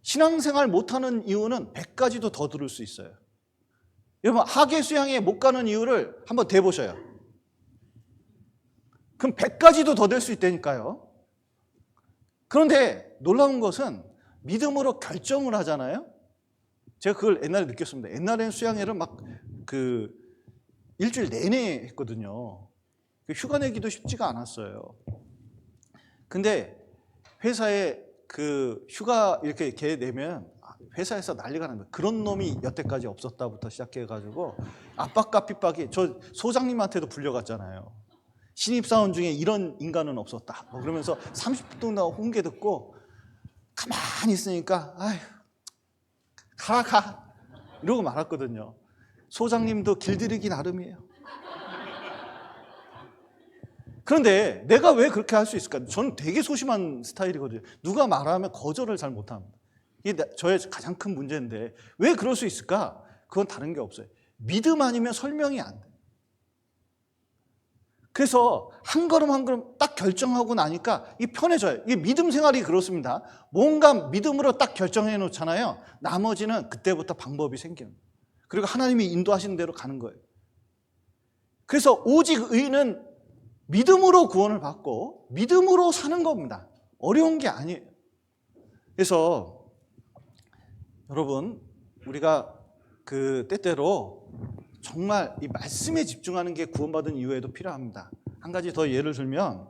신앙생활 못하는 이유는 100가지도 더 들을 수 있어요. 여러분, 하계 수양에 못 가는 이유를 한번 대보셔요. 그럼 100가지도 더 될 수 있다니까요. 그런데 놀라운 것은 믿음으로 결정을 하잖아요. 제가 그걸 옛날에 느꼈습니다. 옛날에는 수양회를 막 일주일 내내 했거든요. 휴가 내기도 쉽지가 않았어요. 근데 회사에 휴가 이렇게 내면 회사에서 난리가 납니다. 그런 놈이 여태까지 없었다부터 시작해가지고 압박과 핍박이, 저 소장님한테도 불려갔잖아요. 신입사원 중에 이런 인간은 없었다. 그러면서 30분 동안 훈계 듣고 가만히 있으니까 아휴, 가 이러고 말았거든요. 소장님도 길들이기 나름이에요. 그런데 내가 왜 그렇게 할 수 있을까? 저는 되게 소심한 스타일이거든요. 누가 말하면 거절을 잘 못합니다. 이게 저의 가장 큰 문제인데 왜 그럴 수 있을까? 그건 다른 게 없어요. 믿음 아니면 설명이 안 돼요. 그래서 한 걸음 한 걸음 딱 결정하고 나니까 이 편해져요. 이 믿음 생활이 그렇습니다. 뭔가 믿음으로 딱 결정해 놓잖아요. 나머지는 그때부터 방법이 생기는 거예요. 그리고 하나님이 인도하시는 대로 가는 거예요. 그래서 오직 의인은 믿음으로 구원을 받고 믿음으로 사는 겁니다. 어려운 게 아니에요. 그래서 여러분, 우리가 때때로 정말 이 말씀에 집중하는 게 구원받은 이후에도 필요합니다. 한 가지 더 예를 들면,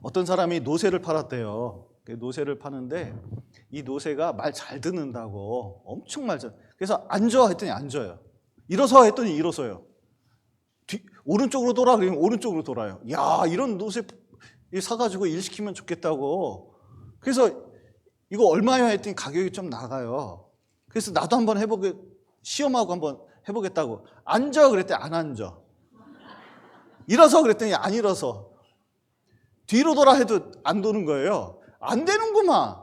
어떤 사람이 노새를 팔았대요. 노새를 파는데 이 노새가 말 잘 듣는다고 엄청 그래서 앉아 했더니 앉아요. 일어서 했더니 일어서요. 오른쪽으로 돌아 그러면 오른쪽으로 돌아요. 야, 이런 노새 사가지고 일 시키면 좋겠다고. 그래서 이거 얼마야 했더니 가격이 좀 나가요. 그래서 나도 한번 시험하고 한번 해보겠다고. 앉아 그랬더니 안 앉아. 일어서 그랬더니 안 일어서. 뒤로 돌아 해도 안 도는 거예요. 안 되는구만.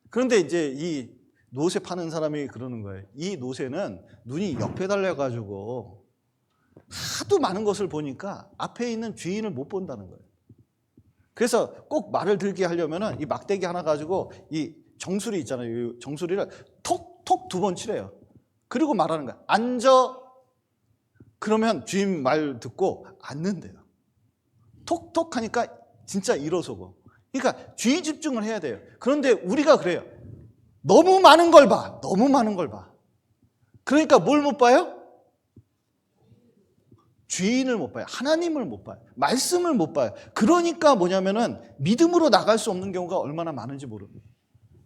그런데 이제 이 노새 파는 사람이 그러는 거예요. 이 노새는 눈이 옆에 달려가지고 하도 많은 것을 보니까 앞에 있는 주인을 못 본다는 거예요. 그래서 꼭 말을 들게 하려면은 이 막대기 하나 가지고 이 정수리 있잖아요. 이 정수리를 톡톡 2번 치래요. 그리고 말하는 거야. 앉아. 그러면 주인 말 듣고 앉는데요. 톡톡 하니까 진짜 일어서고. 그러니까 주의 집중을 해야 돼요. 그런데 우리가 그래요. 너무 많은 걸 봐. 너무 많은 걸 봐. 그러니까 뭘 못 봐요? 주인을 못 봐요. 하나님을 못 봐요. 말씀을 못 봐요. 그러니까 뭐냐면은 믿음으로 나갈 수 없는 경우가 얼마나 많은지 모릅니다.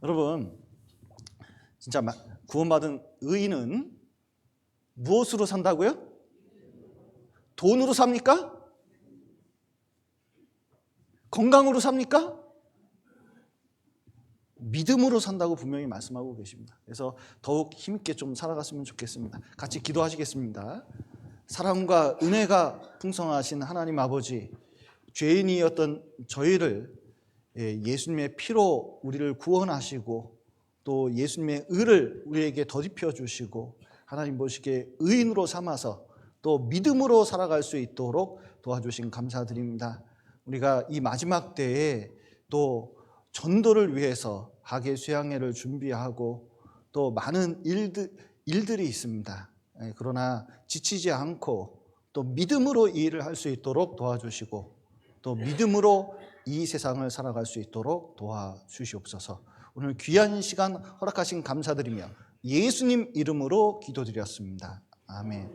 여러분, 진짜 구원받은 의인은 무엇으로 산다고요? 돈으로 삽니까? 건강으로 삽니까? 믿음으로 산다고 분명히 말씀하고 계십니다. 그래서 더욱 힘있게 좀 살아갔으면 좋겠습니다. 같이 기도하시겠습니다. 사랑과 은혜가 풍성하신 하나님 아버지, 죄인이었던 저희를 예수님의 피로 우리를 구원하시고 또 예수님의 의를 우리에게 덧입혀 주시고 하나님 보시기에 의인으로 삼아서 또 믿음으로 살아갈 수 있도록 도와주신 감사드립니다. 우리가 이 마지막 때에 또 전도를 위해서 하계 수양회를 준비하고 또 많은 일들이 있습니다. 그러나 지치지 않고 또 믿음으로 이 일을 할 수 있도록 도와주시고 또 믿음으로 이 세상을 살아갈 수 있도록 도와주시옵소서. 오늘 귀한 시간 허락하신 감사드리며 예수님 이름으로 기도드렸습니다. 아멘.